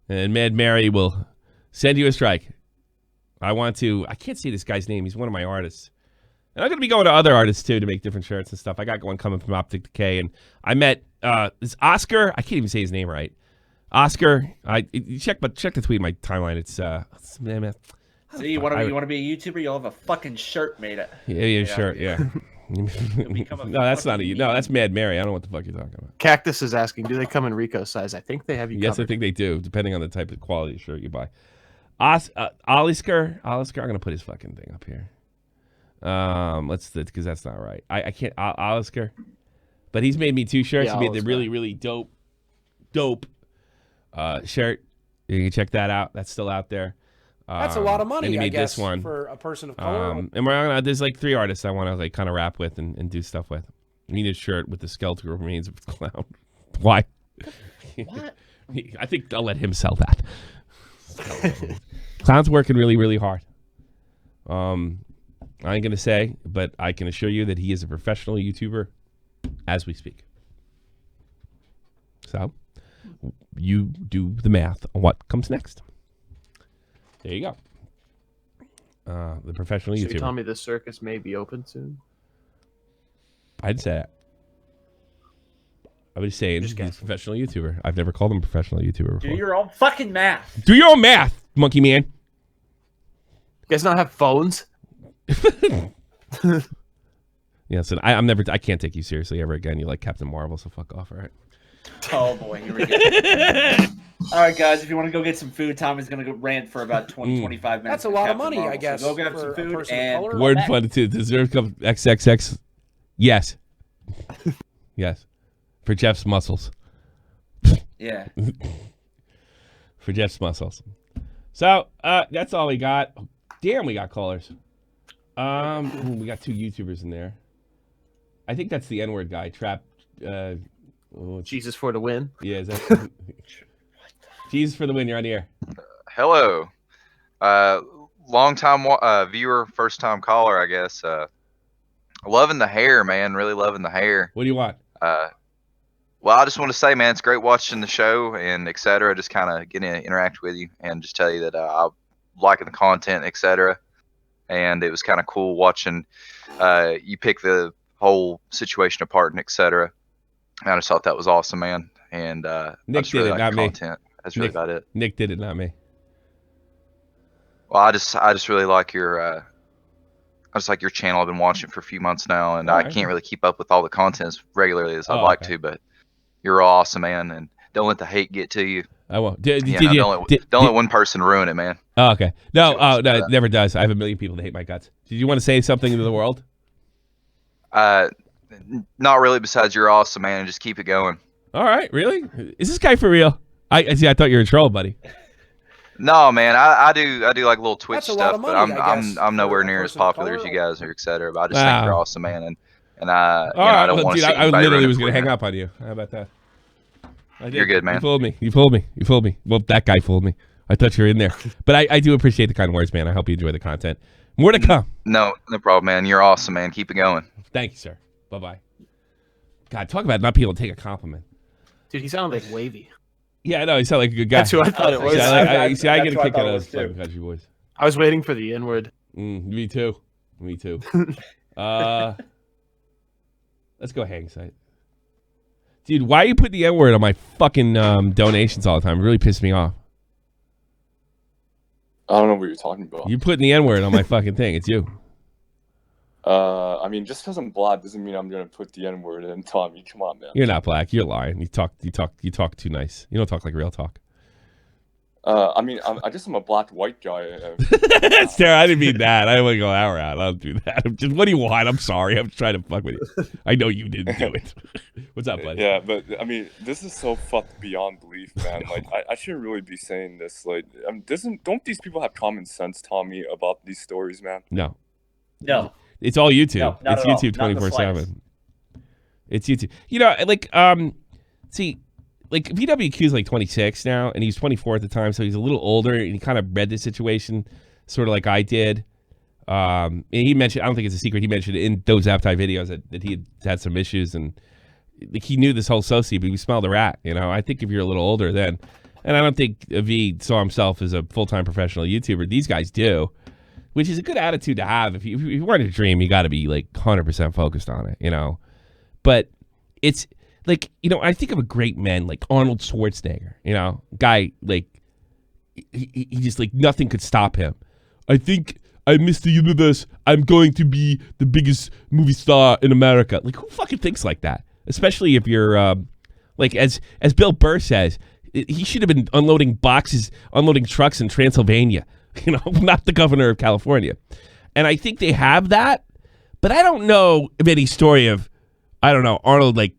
and Mad Mary will send you a strike. I can't see this guy's name. He's one of my artists, and I'm going to be going to other artists too to make different shirts and stuff. I got one coming from Optic Decay, and I met this Oscar. I can't even say his name right. Oscar. Check the tweet in my timeline. It's See, you want to be a YouTuber? You'll have a fucking shirt made. Yeah, sure, yeah. No, that's not a. No, that's Mad Mary. I don't know what the fuck you're talking about. Cactus is asking, do they come in Rico size? I think they have you Yes, I covered. think they do, depending on the type of quality shirt you buy. Olisker, I'm gonna put his fucking thing up here. Because that's not right. I can't Olisker, but he's made me 2 shirts. Yeah, He made the Olisker. really dope shirt. You can check that out. That's still out there. That's a lot of money. And he I made guess, this one for a person of color. and there's like 3 artists I want to like kind of rap with and do stuff with. I need a shirt with the skeletal remains of the clown. Why? What? I think I'll let him sell that. Clown's working really hard. I ain't gonna say, but I can assure you that he is a professional YouTuber as we speak. So you do the math on what comes next. There you go. The professional So YouTuber. you tell me the circus may be open soon? I'd say that. I would say he's a guessing. professional YouTuber. I've never called him a professional YouTuber Do before. your own fucking math. Do your own math, monkey man. You guys not have phones? Yeah, so I can't take you seriously ever again. You like Captain Marvel, so fuck off, all right? Oh boy, here we go. All right, guys, if you want to go get some food, Tommy's going to go rant for about 25 minutes. That's a with lot of Captain money, Marvel. I guess, So go grab for some a food person of and color. Word back. fun too. Deserve come XXX. Yes. Yes. For Jeff's muscles. Yeah. For Jeff's muscles. So that's all we got. Damn, we got callers. We got 2 YouTubers in there. I think that's the N-word guy. Trap. Jesus for the win. Yeah, is that Jesus for the win? You're on the air. Hello. Long time viewer, first time caller, I guess. Loving the hair, man. Really loving the hair. What do you want? Well, I just want to say, man, it's great watching the show and et cetera. Just kind of getting to interact with you and just tell you that I'm liking the content, et cetera. And it was kind of cool watching you pick the whole situation apart and et cetera. I just thought that was awesome, man. And I Nick just really did it, like not the me. content. That's really about it. Nick did it, not me. Well, I just really like your your channel. I've been watching it for a few months now, and I can't really keep up with all the content as regularly as I'd like to. But you're awesome, man, and don't let the hate get to you. I won't. Don't let one person ruin it, man. Oh, okay. No, no, it never does. I have a million people that hate my guts. Did you want to say something to the world? Not really. Besides, you're awesome, man, and just keep it going. All right, really? Is this guy for real? I see. I thought you were a troll, buddy. No, man, I do like little Twitch That's a lot stuff, of but money, I guess, I'm nowhere for a near as person of popular as color. you guys are, et cetera. But I just think you're awesome, man, and I All right, I don't well, want to dude, see I anybody literally run was it going to for hang you. up on you. How about that? I did. You're good, man. You fooled me. You fooled me. Well, that guy fooled me. I thought you were in there. But I do appreciate the kind words, man. I hope you enjoy the content. More to come. No problem, man. You're awesome, man. Keep it going. Thank you, sir. Bye-bye. God, talk about not being able to take a compliment. Dude, he sounded like Wavy. Yeah, I know. He sounded like a good guy. That's who I thought it was. I get a that's kick what I out thought it of was, those too. fucking country boys. I was waiting for the N-word. Me too. Let's go hang site. Dude, why are you putting the N-word on my fucking donations all the time? It really pissed me off. I don't know what you're talking about. You putting the N-word on my fucking thing. It's you. I mean, just because I'm black doesn't mean I'm gonna put the N-word in. Tommy, come on, man. You're not black. You're lying. You talk too nice. You don't talk like real talk. I mean, I just am a black white guy. That's terrible. I didn't mean that. I didn't want to go that route. I don't do that. What do you want? I'm sorry. I'm trying to fuck with you. I know you didn't do it. What's up, buddy? Yeah, but I mean, this is so fucked beyond belief, man. Like, I shouldn't really be saying this. Like, don't these people have common sense, Tommy, about these stories, man? No. No. It's all YouTube. No, not it's at all. YouTube Not in the 24/7. It's YouTube. You know, like see, like VWQ's like 26 now, and he's 24 at the time, so he's a little older, and he kind of read the situation sort of like I did. And he mentioned, I don't think it's a secret, he mentioned in those Zaptie videos that he had some issues, and like he knew this whole soci, but he smelled a rat. You know, I think if you're a little older then, and I don't think V saw himself as a full-time professional YouTuber. These guys do, which is a good attitude to have. If you want to dream, you got to be like 100% focused on it, you know. But it's like, you know, I think of a great man like Arnold Schwarzenegger, you know, guy like he just like nothing could stop him. I think I'm Mr. Universe. I'm going to be the biggest movie star in America. Like, who fucking thinks like that? Especially if you're like as Bill Burr says, he should have been unloading trucks in Transylvania. You know, not the governor of California. And I think they have that, but I don't know of any story of, I don't know, Arnold like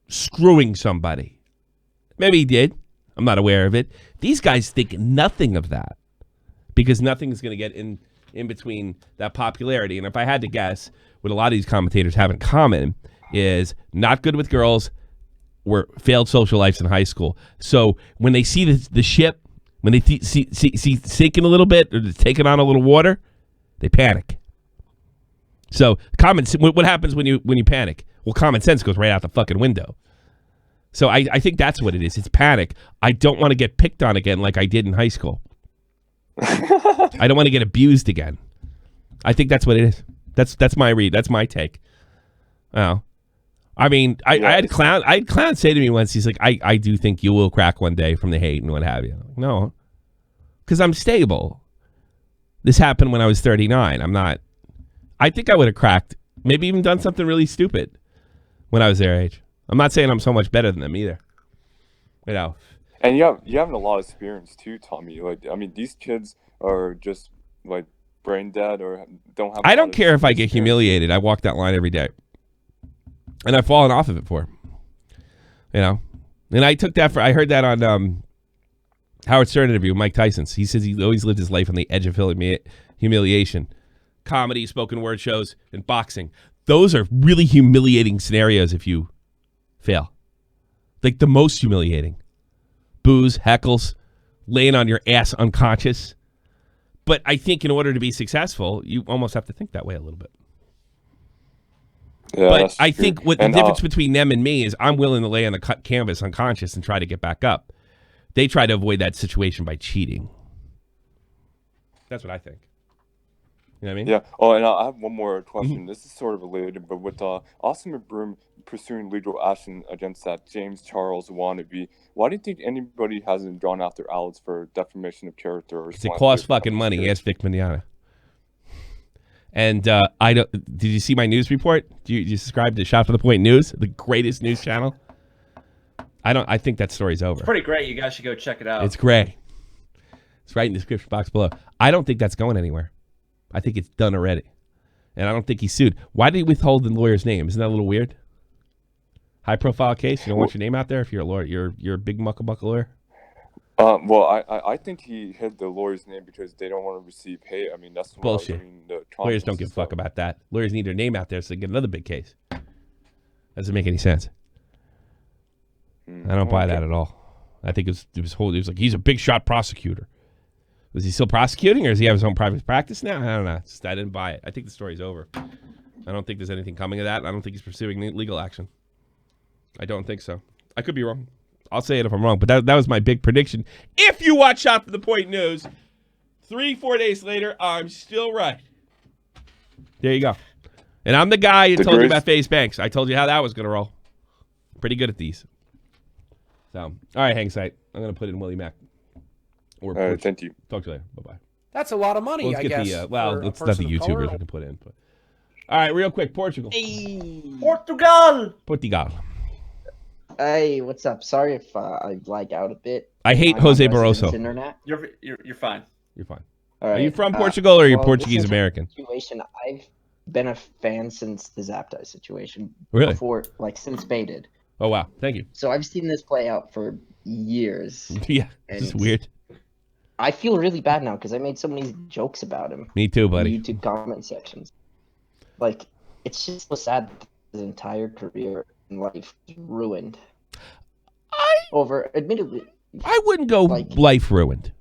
screwing somebody. Maybe he did. I'm not aware of it. These guys think nothing of that because nothing is going to get in between that popularity. And if I had to guess, what a lot of these commentators have in common is not good with girls, were failed social lives in high school. So when they see the ship, when they see sinking a little bit or taking on a little water, they panic. So what happens when you panic? Well, common sense goes right out the fucking window. So I think that's what it is. It's panic. I don't want to get picked on again like I did in high school. I don't want to get abused again. I think that's what it is. That's my read. That's my take. Oh. I mean, I had Clown say to me once, he's like, I do think you will crack one day from the hate and what have you. Like, no, because I'm stable. This happened when I was 39. I think I would have cracked, maybe even done something really stupid when I was their age. I'm not saying I'm so much better than them either. You know. And you have a lot of experience too, Tommy. Like, I mean, these kids are just like brain dead or don't have. I don't care if I get humiliated. I walk that line every day. And I've fallen off of it for, you know, and I took that I heard that on Howard Stern interview with Mike Tyson. He says he always lived his life on the edge of humiliation. Comedy, spoken word shows, and boxing. Those are really humiliating scenarios if you fail. Like the most humiliating. Boos, heckles, laying on your ass unconscious. But I think in order to be successful, you almost have to think that way a little bit. Yeah, but I think what the and, difference between them and me is I'm willing to lay on the canvas unconscious and try to get back up. They try to avoid that situation by cheating. That's what I think. You know what I mean? Yeah. Oh, and I have one more question. This is sort of related, but with Austin McBroom pursuing legal action against that James Charles wannabe, why do you think anybody hasn't gone after Alex for defamation of character? Or it costs fucking money. Ask Vic Mignogna. And I don't. Did you see my news report? Do you subscribe to Shot for the Point News, the greatest news channel? I think that story's over. It's pretty great. You guys should go check it out. It's great. It's right in the description box below. I don't think that's going anywhere. I think it's done already, and I don't think he's sued. Why did he withhold the lawyer's name? Isn't that a little weird? High profile case. You don't want your name out there if you're a lawyer. You're a big muckabuck lawyer. Well, I think he hid the lawyer's name because they don't want to receive hate. I mean, that's bullshit. Lawyers don't give a fuck about that. Lawyers need their name out there so they get another big case. Doesn't make any sense. I don't buy that at all. I think it was like he's a big shot prosecutor. Was he still prosecuting, or does he have his own private practice now? I don't know. I didn't buy it. I think the story's over. I don't think there's anything coming of that. I don't think he's pursuing legal action. I don't think so. I could be wrong. I'll say it if I'm wrong, but that was my big prediction. If you watch Shot for the Point News, 3-4 days later, I'm still right. There you go. And I'm the guy who told you about FaZe Banks. I told you how that was going to roll. Pretty good at these. So, all right, hang tight. I'm going to put in Willie Mack. All right, thank you. Talk to you later. Bye-bye. That's a lot of money, Let's I get guess. it's not the YouTubers we're going to put in. But. All right, real quick, Portugal. Hey. Portugal! Hey, what's up? Sorry if I lag out a bit. I hate Jose Barroso. Internet. You're fine. You're fine. All right. Are you from Portugal or are you Portuguese American? Situation. I've been a fan since the Zaptie situation. Really? Before, since Baited. Oh wow! Thank you. So I've seen this play out for years. Yeah, it's weird. I feel really bad now because I made so many jokes about him. Me too, buddy. In YouTube comment sections. It's just so sad that his entire career in life is ruined. Admittedly. I wouldn't go life ruined.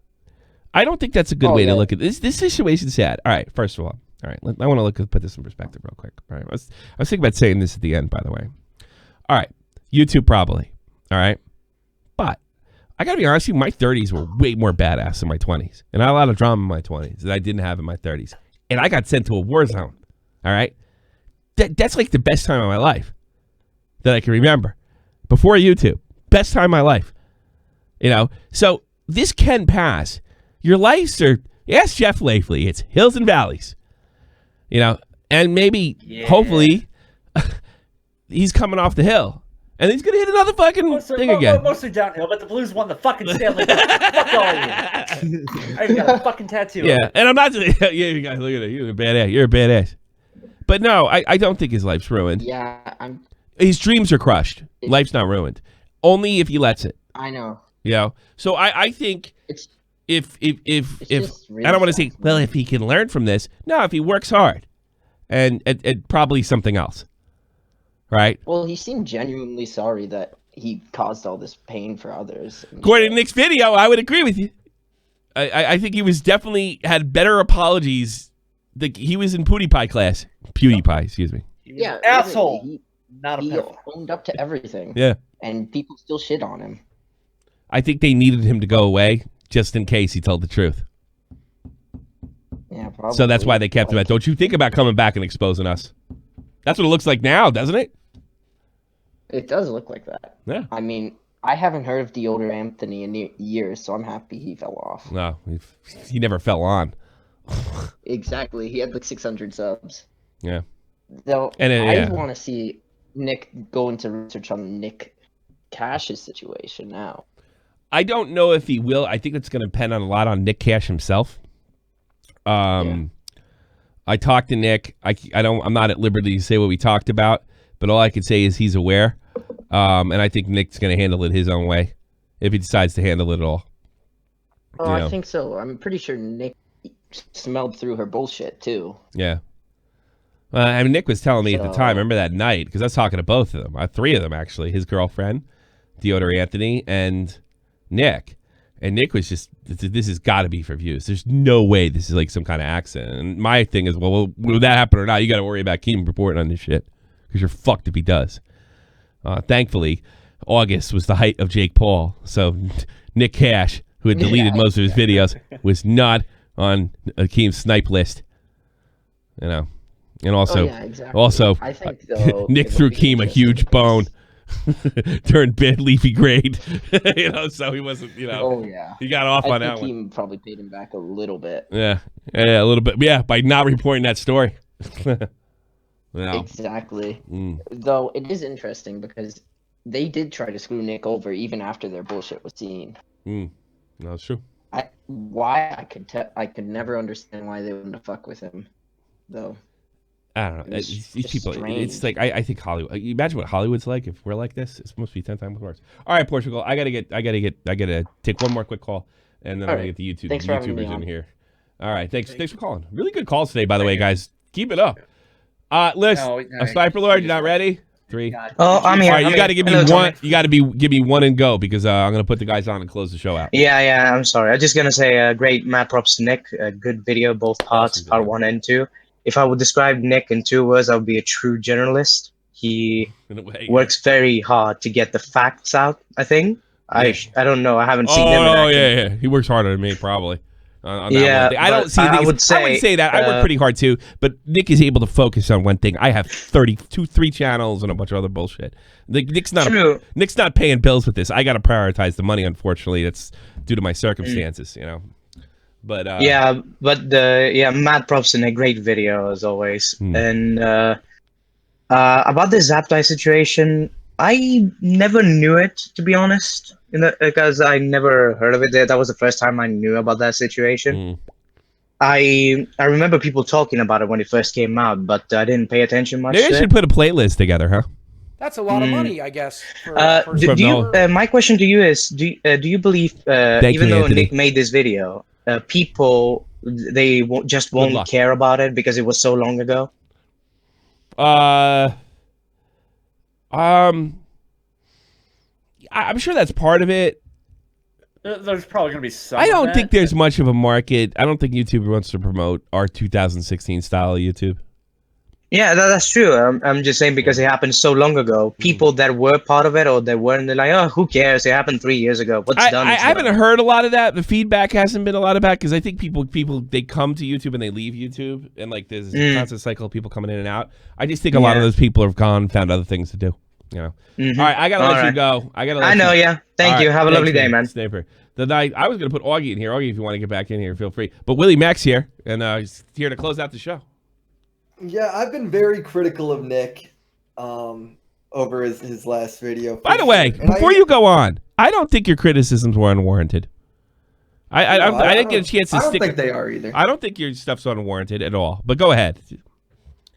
I don't think that's a good way to look at this. This situation's sad. All right, first of all. All right, I want to put this in perspective real quick. All right, I was thinking about saying this at the end, by the way. All right, YouTube probably. All right, but I got to be honest with you, my 30s were way more badass than my 20s. And I had a lot of drama in my 20s that I didn't have in my 30s. And I got sent to a war zone. All right, that's like the best time of my life that I can remember. Before YouTube, best time of my life. You know, so this can pass. Your lives are, ask Jeff Lafley, it's hills and valleys. You know, and maybe, hopefully, he's coming off the hill. And he's going to hit another fucking thing again. Mostly downhill, but the Blues won the fucking Stanley Cup. Fuck all you. I even got a fucking tattoo. Yeah, and I'm not just, yeah, you guys, look at it. You're a badass. You're a badass. But no, I don't think his life's ruined. Yeah, his dreams are crushed. Life's not ruined. Only if he lets it. I know. You know? So I think if really I don't want to say, well, if he can learn from this. No, if he works hard. And probably something else. Right? Well, he seemed genuinely sorry that he caused all this pain for others. According to Nick's video, I would agree with you. I think he was definitely had better apologies. He was in PewDiePie class. PewDiePie, excuse me. Yeah, asshole. He pedophile. owned up to everything. Yeah. And people still shit on him. I think they needed him to go away just in case he told the truth. Yeah, probably. So that's why they kept him out. Don't you think about coming back and exposing us? That's what it looks like now, doesn't it? It does look like that. Yeah. I mean, I haven't heard of Deodor Anthony in years, so I'm happy he fell off. No, he never fell on. Exactly. He had 600 subs. Yeah. Though, I want to see Nick go into research on Nick Cash's situation now. I don't know if he will. I think it's going to depend a lot on Nick Cash himself. I talked to Nick. I'm not at liberty to say what we talked about, but all I can say is he's aware. And I think Nick's going to handle it his own way if he decides to handle it at all. Oh, I think so. I'm pretty sure Nick smelled through her bullshit too. Yeah. I mean, Nick was telling me at the time, remember that night, because I was talking to both of them, 3 of them actually, his girlfriend, Deodor Anthony, and Nick. And Nick was just, this has got to be for views. There's no way this is like some kind of accident. And my thing is, well, will that happen or not? You got to worry about Keem reporting on this shit because you're fucked if he does. Thankfully, August was the height of Jake Paul. So Nick Cash, who had deleted most of his videos, was not on Keem's snipe list. You know. And also, I think, though, Nick threw Keem a huge bone. Turned bad leafy grade. You know, so he wasn't, you know. Oh, yeah. He got off on that one. Keem probably paid him back a little bit. Yeah, a little bit. Yeah, by not reporting that story. Exactly. Though it is interesting because they did try to screw Nick over even after their bullshit was seen. No, it's true. I could never understand why they wouldn't fuck with him, though. I don't know. These people, strange. it's like, I think Hollywood, imagine what Hollywood's like if we're like this. It's supposed to be 10 times worse. All right, Portugal, I gotta take one more quick call, and then I'm gonna get the YouTubers in here. All right, thanks for calling. Really good calls today, by the way, guys. Keep it up. Liz, a Sniper Lord, you not ready? 3. Oh, I'm here. All right, I'm you got to here. give me Hello, one. Tommy. You got to give me one and go because I'm gonna put the guys on and close the show out. Yeah, I'm sorry. I'm just gonna say great mad props to Nick. A good video, both parts, Awesome part video. 1 and 2. If I would describe Nick in 2 words, I would be a true journalist. He In a way, works very hard to get the facts out, I think. Yeah. I don't know. I haven't seen him in Oh, action. yeah. He works harder than me, probably. On that Yeah, one thing. I don't but see. I things- would say, I would say that I work pretty hard too, but Nick is able to focus on one thing. I have 3 channels and a bunch of other bullshit. Nick's not paying bills with this. I got to prioritize the money. Unfortunately, that's due to my circumstances. You know, but mad props in a great video as always. And about the Zaptie situation, I never knew it, to be honest, because I never heard of it. That was the first time I knew about that situation. I remember people talking about it when it first came out, but I didn't pay attention much. Maybe I should put a playlist together, huh? That's a lot of money, I guess. For a person. My question to you is: Do you believe, even though Nick made this video, people won't care about it because it was so long ago? I'm sure that's part of it. There's probably going to be some. I don't think there's much of a market. I don't think YouTube wants to promote our 2016 style of YouTube. Yeah, that's true. I'm just saying because it happened so long ago. People that were part of it or that weren't, they're like, oh, who cares? It happened 3 years ago. What's done? I haven't heard a lot of that. The feedback hasn't been a lot of that because I think people they come to YouTube and they leave YouTube, and like there's a constant cycle of people coming in and out. I just think a lot of those people have gone, found other things to do. You know. All right, I gotta let you go. I know. Yeah. Thank you. Have a lovely day, man. Sniper. I was gonna put Augie in here. Augie, if you want to get back in here, feel free. But Willie Mack's here, and he's here to close out the show. Yeah, I've been very critical of Nick over his last video. By the way, before you go on, I don't think your criticisms were unwarranted. I didn't get a chance to stick. I don't think they are either. I don't think your stuff's unwarranted at all. But go ahead.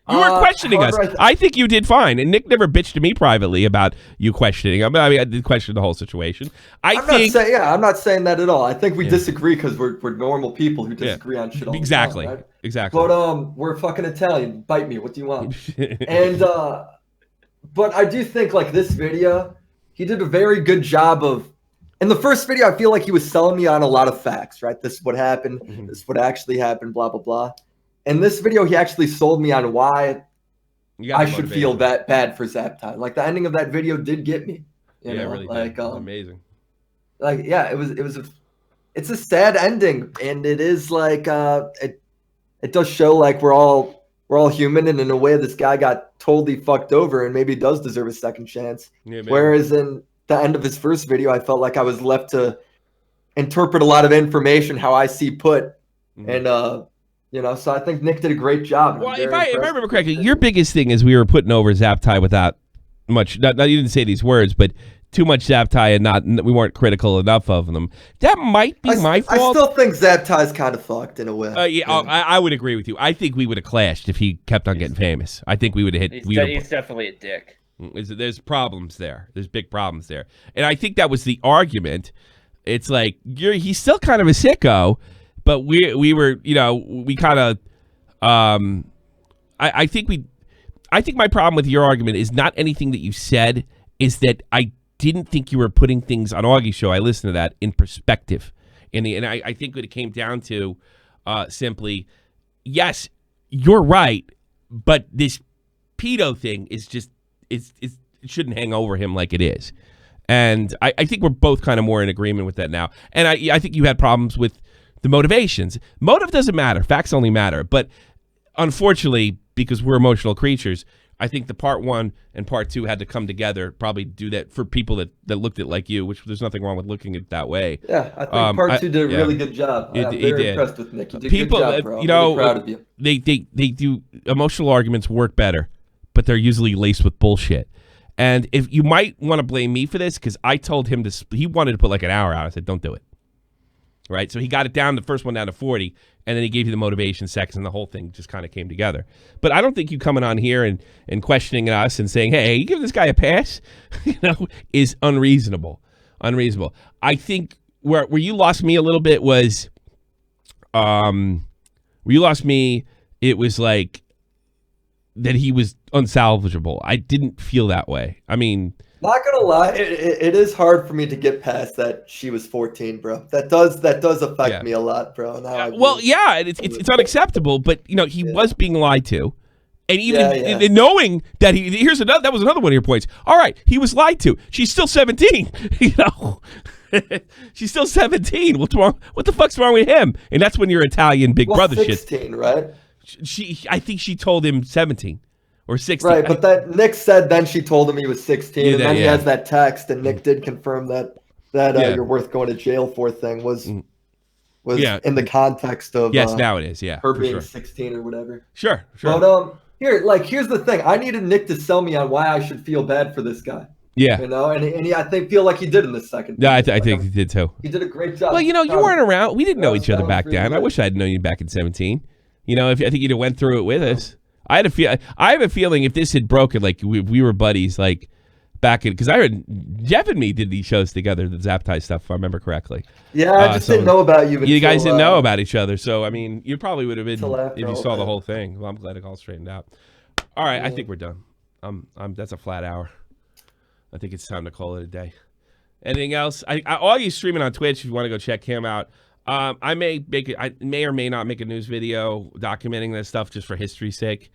You were questioning us. I think you did fine, and Nick never bitched to me privately about you questioning. I mean, I did question the whole situation. I'm not saying that at all. I think we disagree because we're normal people who disagree on shit all the time, right? Exactly. But we're fucking Italian. Bite me. What do you want? And but I do think like this video, he did a very good job of. In the first video, I feel like he was selling me on a lot of facts, right? This is what happened. This is what actually happened. Blah blah blah. In this video, he actually sold me on why I should feel that bad for Zaptie. Like the ending of that video did get me. You know? Really like amazing. Like it's a sad ending, and it is like it does show like we're all human, and in a way, this guy got totally fucked over, and maybe does deserve a second chance. Yeah, whereas in the end of his first video, I felt like I was left to interpret a lot of information how I see put, and you know, so I think Nick did a great job. Well, if I remember correctly, your biggest thing is we were putting over Zaptie without much. Not you didn't say these words, but too much Zaptie, and we weren't critical enough of them. That might be my fault. I still think Zaptie's kind of fucked in a way. I would agree with you. I think we would have clashed if he kept on getting famous. I think we would have hit. He's definitely a dick. There's problems there. There's big problems there, and I think that was the argument. It's like he's still kind of a sicko. But we were, you know, we kind of, I think my problem with your argument is not anything that you said, is that I didn't think you were putting things on Augie's show. I listened to that in perspective. And I think what it came down to simply, yes, you're right, but this pedo thing is just, it shouldn't hang over him like it is. And I think we're both kind of more in agreement with that now. And I think you had problems with the motivations. Motive doesn't matter. Facts only matter. But unfortunately, because we're emotional creatures, I think the part 1 and part 2 had to come together, probably do that for people that looked at it like you, which there's nothing wrong with looking at it that way. Yeah, I think part 2 did a really good job. I'm very impressed with Nick. You did a good job, bro. I'm really proud of you. They do emotional arguments work better, but they're usually laced with bullshit. And if you might want to blame me for this, because I told him he wanted to put like an hour out. I said, don't do it. Right, so he got it down, the first one down to 40, and then he gave you the motivation section, and the whole thing just kind of came together. But I don't think you coming on here and questioning us and saying, "Hey, you give this guy a pass," is unreasonable. Unreasonable. I think where you lost me a little bit was, where you lost me, it was like that he was unsalvageable. I didn't feel that way. I mean, not gonna lie, it is hard for me to get past that she was 14, bro. That does affect me a lot, bro. Now it's unacceptable. But you know, he was being lied to, and even knowing that that was another one of your points. All right, he was lied to. She's still 17. You know, she's still 17. What's wrong? What the fuck's wrong with him? And that's when your Italian big brother 16, shit. Right? I think she told him 17 or 16. Right, but that Nick said then she told him he was 16, and then he has that text, and Nick did confirm that you're worth going to jail for thing was in the context of now it is her being 16 or whatever. Sure. But here's the thing. I needed Nick to sell me on why I should feel bad for this guy. Yeah, you know, and I feel like he did in the second. Yeah, I think he did too. He did a great job. Well, you know, you weren't around. We didn't know each other back then. I wish I had known you back in 17. You know, I think you'd have went through it with us. I have a feeling if this had broken, like we were buddies, like back in, because I heard Jeff and me did these shows together, the Zaptie stuff, if I remember correctly. Yeah, I just didn't know about you. You guys didn't know about each other, so I mean, you probably would have been if you saw the whole thing. Well, I'm glad it all straightened out. All right, I think we're done. That's a flat hour. I think it's time to call it a day. Anything else? All you streaming on Twitch, if you want to go check him out. I may or may not make a news video documenting this stuff just for history's sake.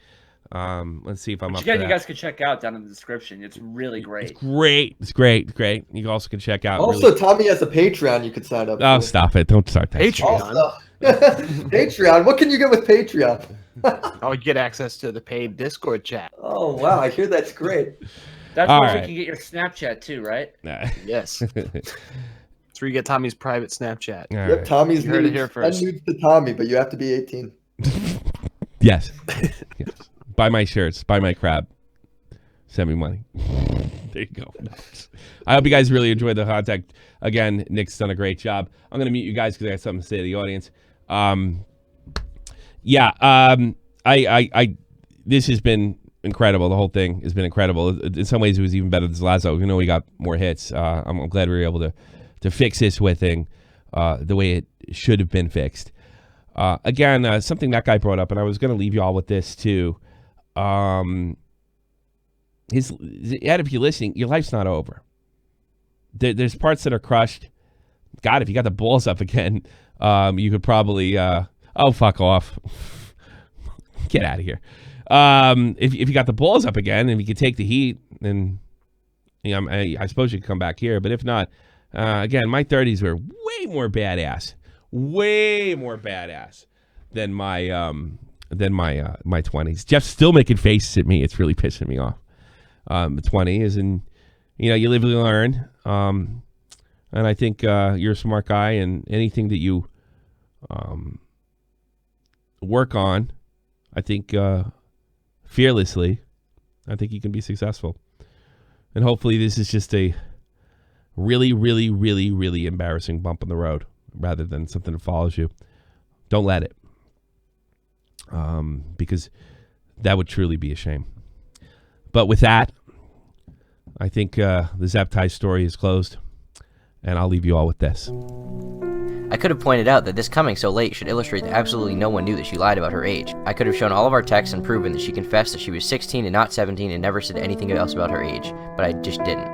Let's see if I'm up to that. You guys can check out down in the description. It's really great. It's great. You also can check out. Also, Tommy has a Patreon you could sign up for. Stop it. Don't start that. Patreon. Patreon. What can you get with Patreon? You get access to the paid Discord chat. Oh, wow. I hear that's great. That's where you can get your Snapchat too, right? Yes. That's where you get Tommy's private Snapchat. Yep, Tommy's heard it here first. Send nudes to Tommy, but you have to be 18. Yes. Buy my shirts. Buy my crab. Send me money. There you go. I hope you guys really enjoyed the contact. Again, Nick's done a great job. I'm going to mute you guys because I got something to say to the audience. This has been incredible. The whole thing has been incredible. In some ways, it was even better than Lazo. You know, we got more hits. I'm glad we were able to fix this whole thing the way it should have been fixed. Again, something that guy brought up, and I was going to leave you all with this too. Ed, if you're listening, your life's not over. There's parts that are crushed. God, if you got the balls up again, you could probably, fuck off. Get out of here. If you got the balls up again and you could take the heat, then I suppose you could come back here. But if not, again, my 30s were way more badass than my 20s. Jeff's still making faces at me. It's really pissing me off. 20 is you live and learn. And I think you're a smart guy, and anything that you work on, I think fearlessly, I think you can be successful. And hopefully this is just a really, really, really, really embarrassing bump in the road rather than something that follows you. Don't let it. Because that would truly be a shame. But with that, I think the Zaptie story is closed, and I'll leave you all with this. I could have pointed out that this coming so late should illustrate that absolutely no one knew that she lied about her age. I could have shown all of our texts and proven that she confessed that she was 16 and not 17 and never said anything else about her age, but I just didn't.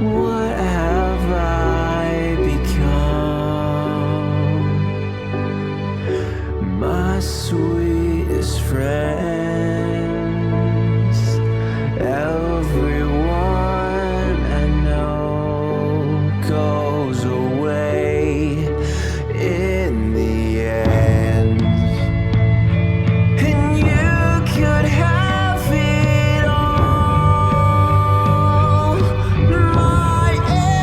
What have I become? My sweetest friends, everyone I know goes away in the end, and you could have it all. My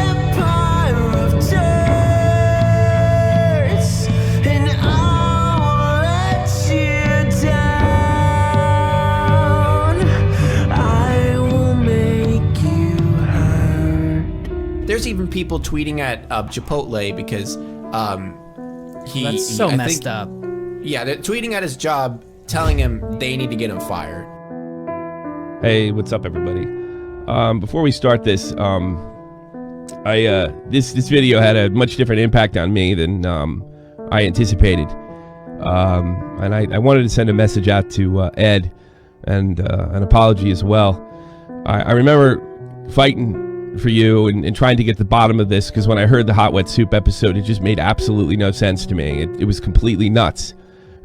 empire of dirt, and I'll let you down. I will make you hurt. There's even people tweeting at Chipotle because That's so messed up. Yeah, they're tweeting at his job, telling him they need to get him fired. Hey, what's up, everybody? Before we start this, this video had a much different impact on me than I anticipated. And I wanted to send a message out to Ed and an apology as well. I remember fighting for you and trying to get to the bottom of this, because when I heard the Hot Wet Soup episode, it just made absolutely no sense to me. It was completely nuts.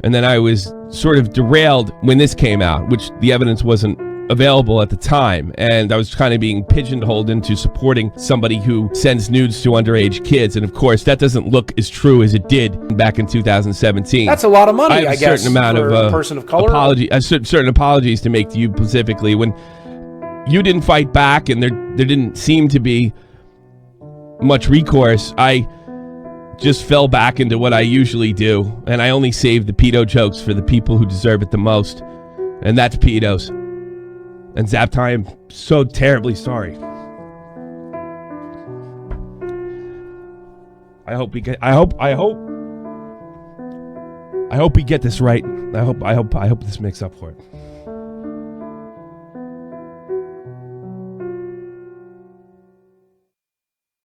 And then I was sort of derailed when this came out, which the evidence wasn't available at the time, and I was kind of being pigeonholed into supporting somebody who sends nudes to underage kids, and of course that doesn't look as true as it did back in 2017. That's a lot of money, I guess, certain amount for of a person of color. Certain apologies to make to you specifically when you didn't fight back, and there didn't seem to be much recourse. I just fell back into what I usually do, and I only save the pedo jokes for the people who deserve it the most, and that's pedos. And Zaptie, I'm so terribly sorry. I hope we get this right. I hope this makes up for it.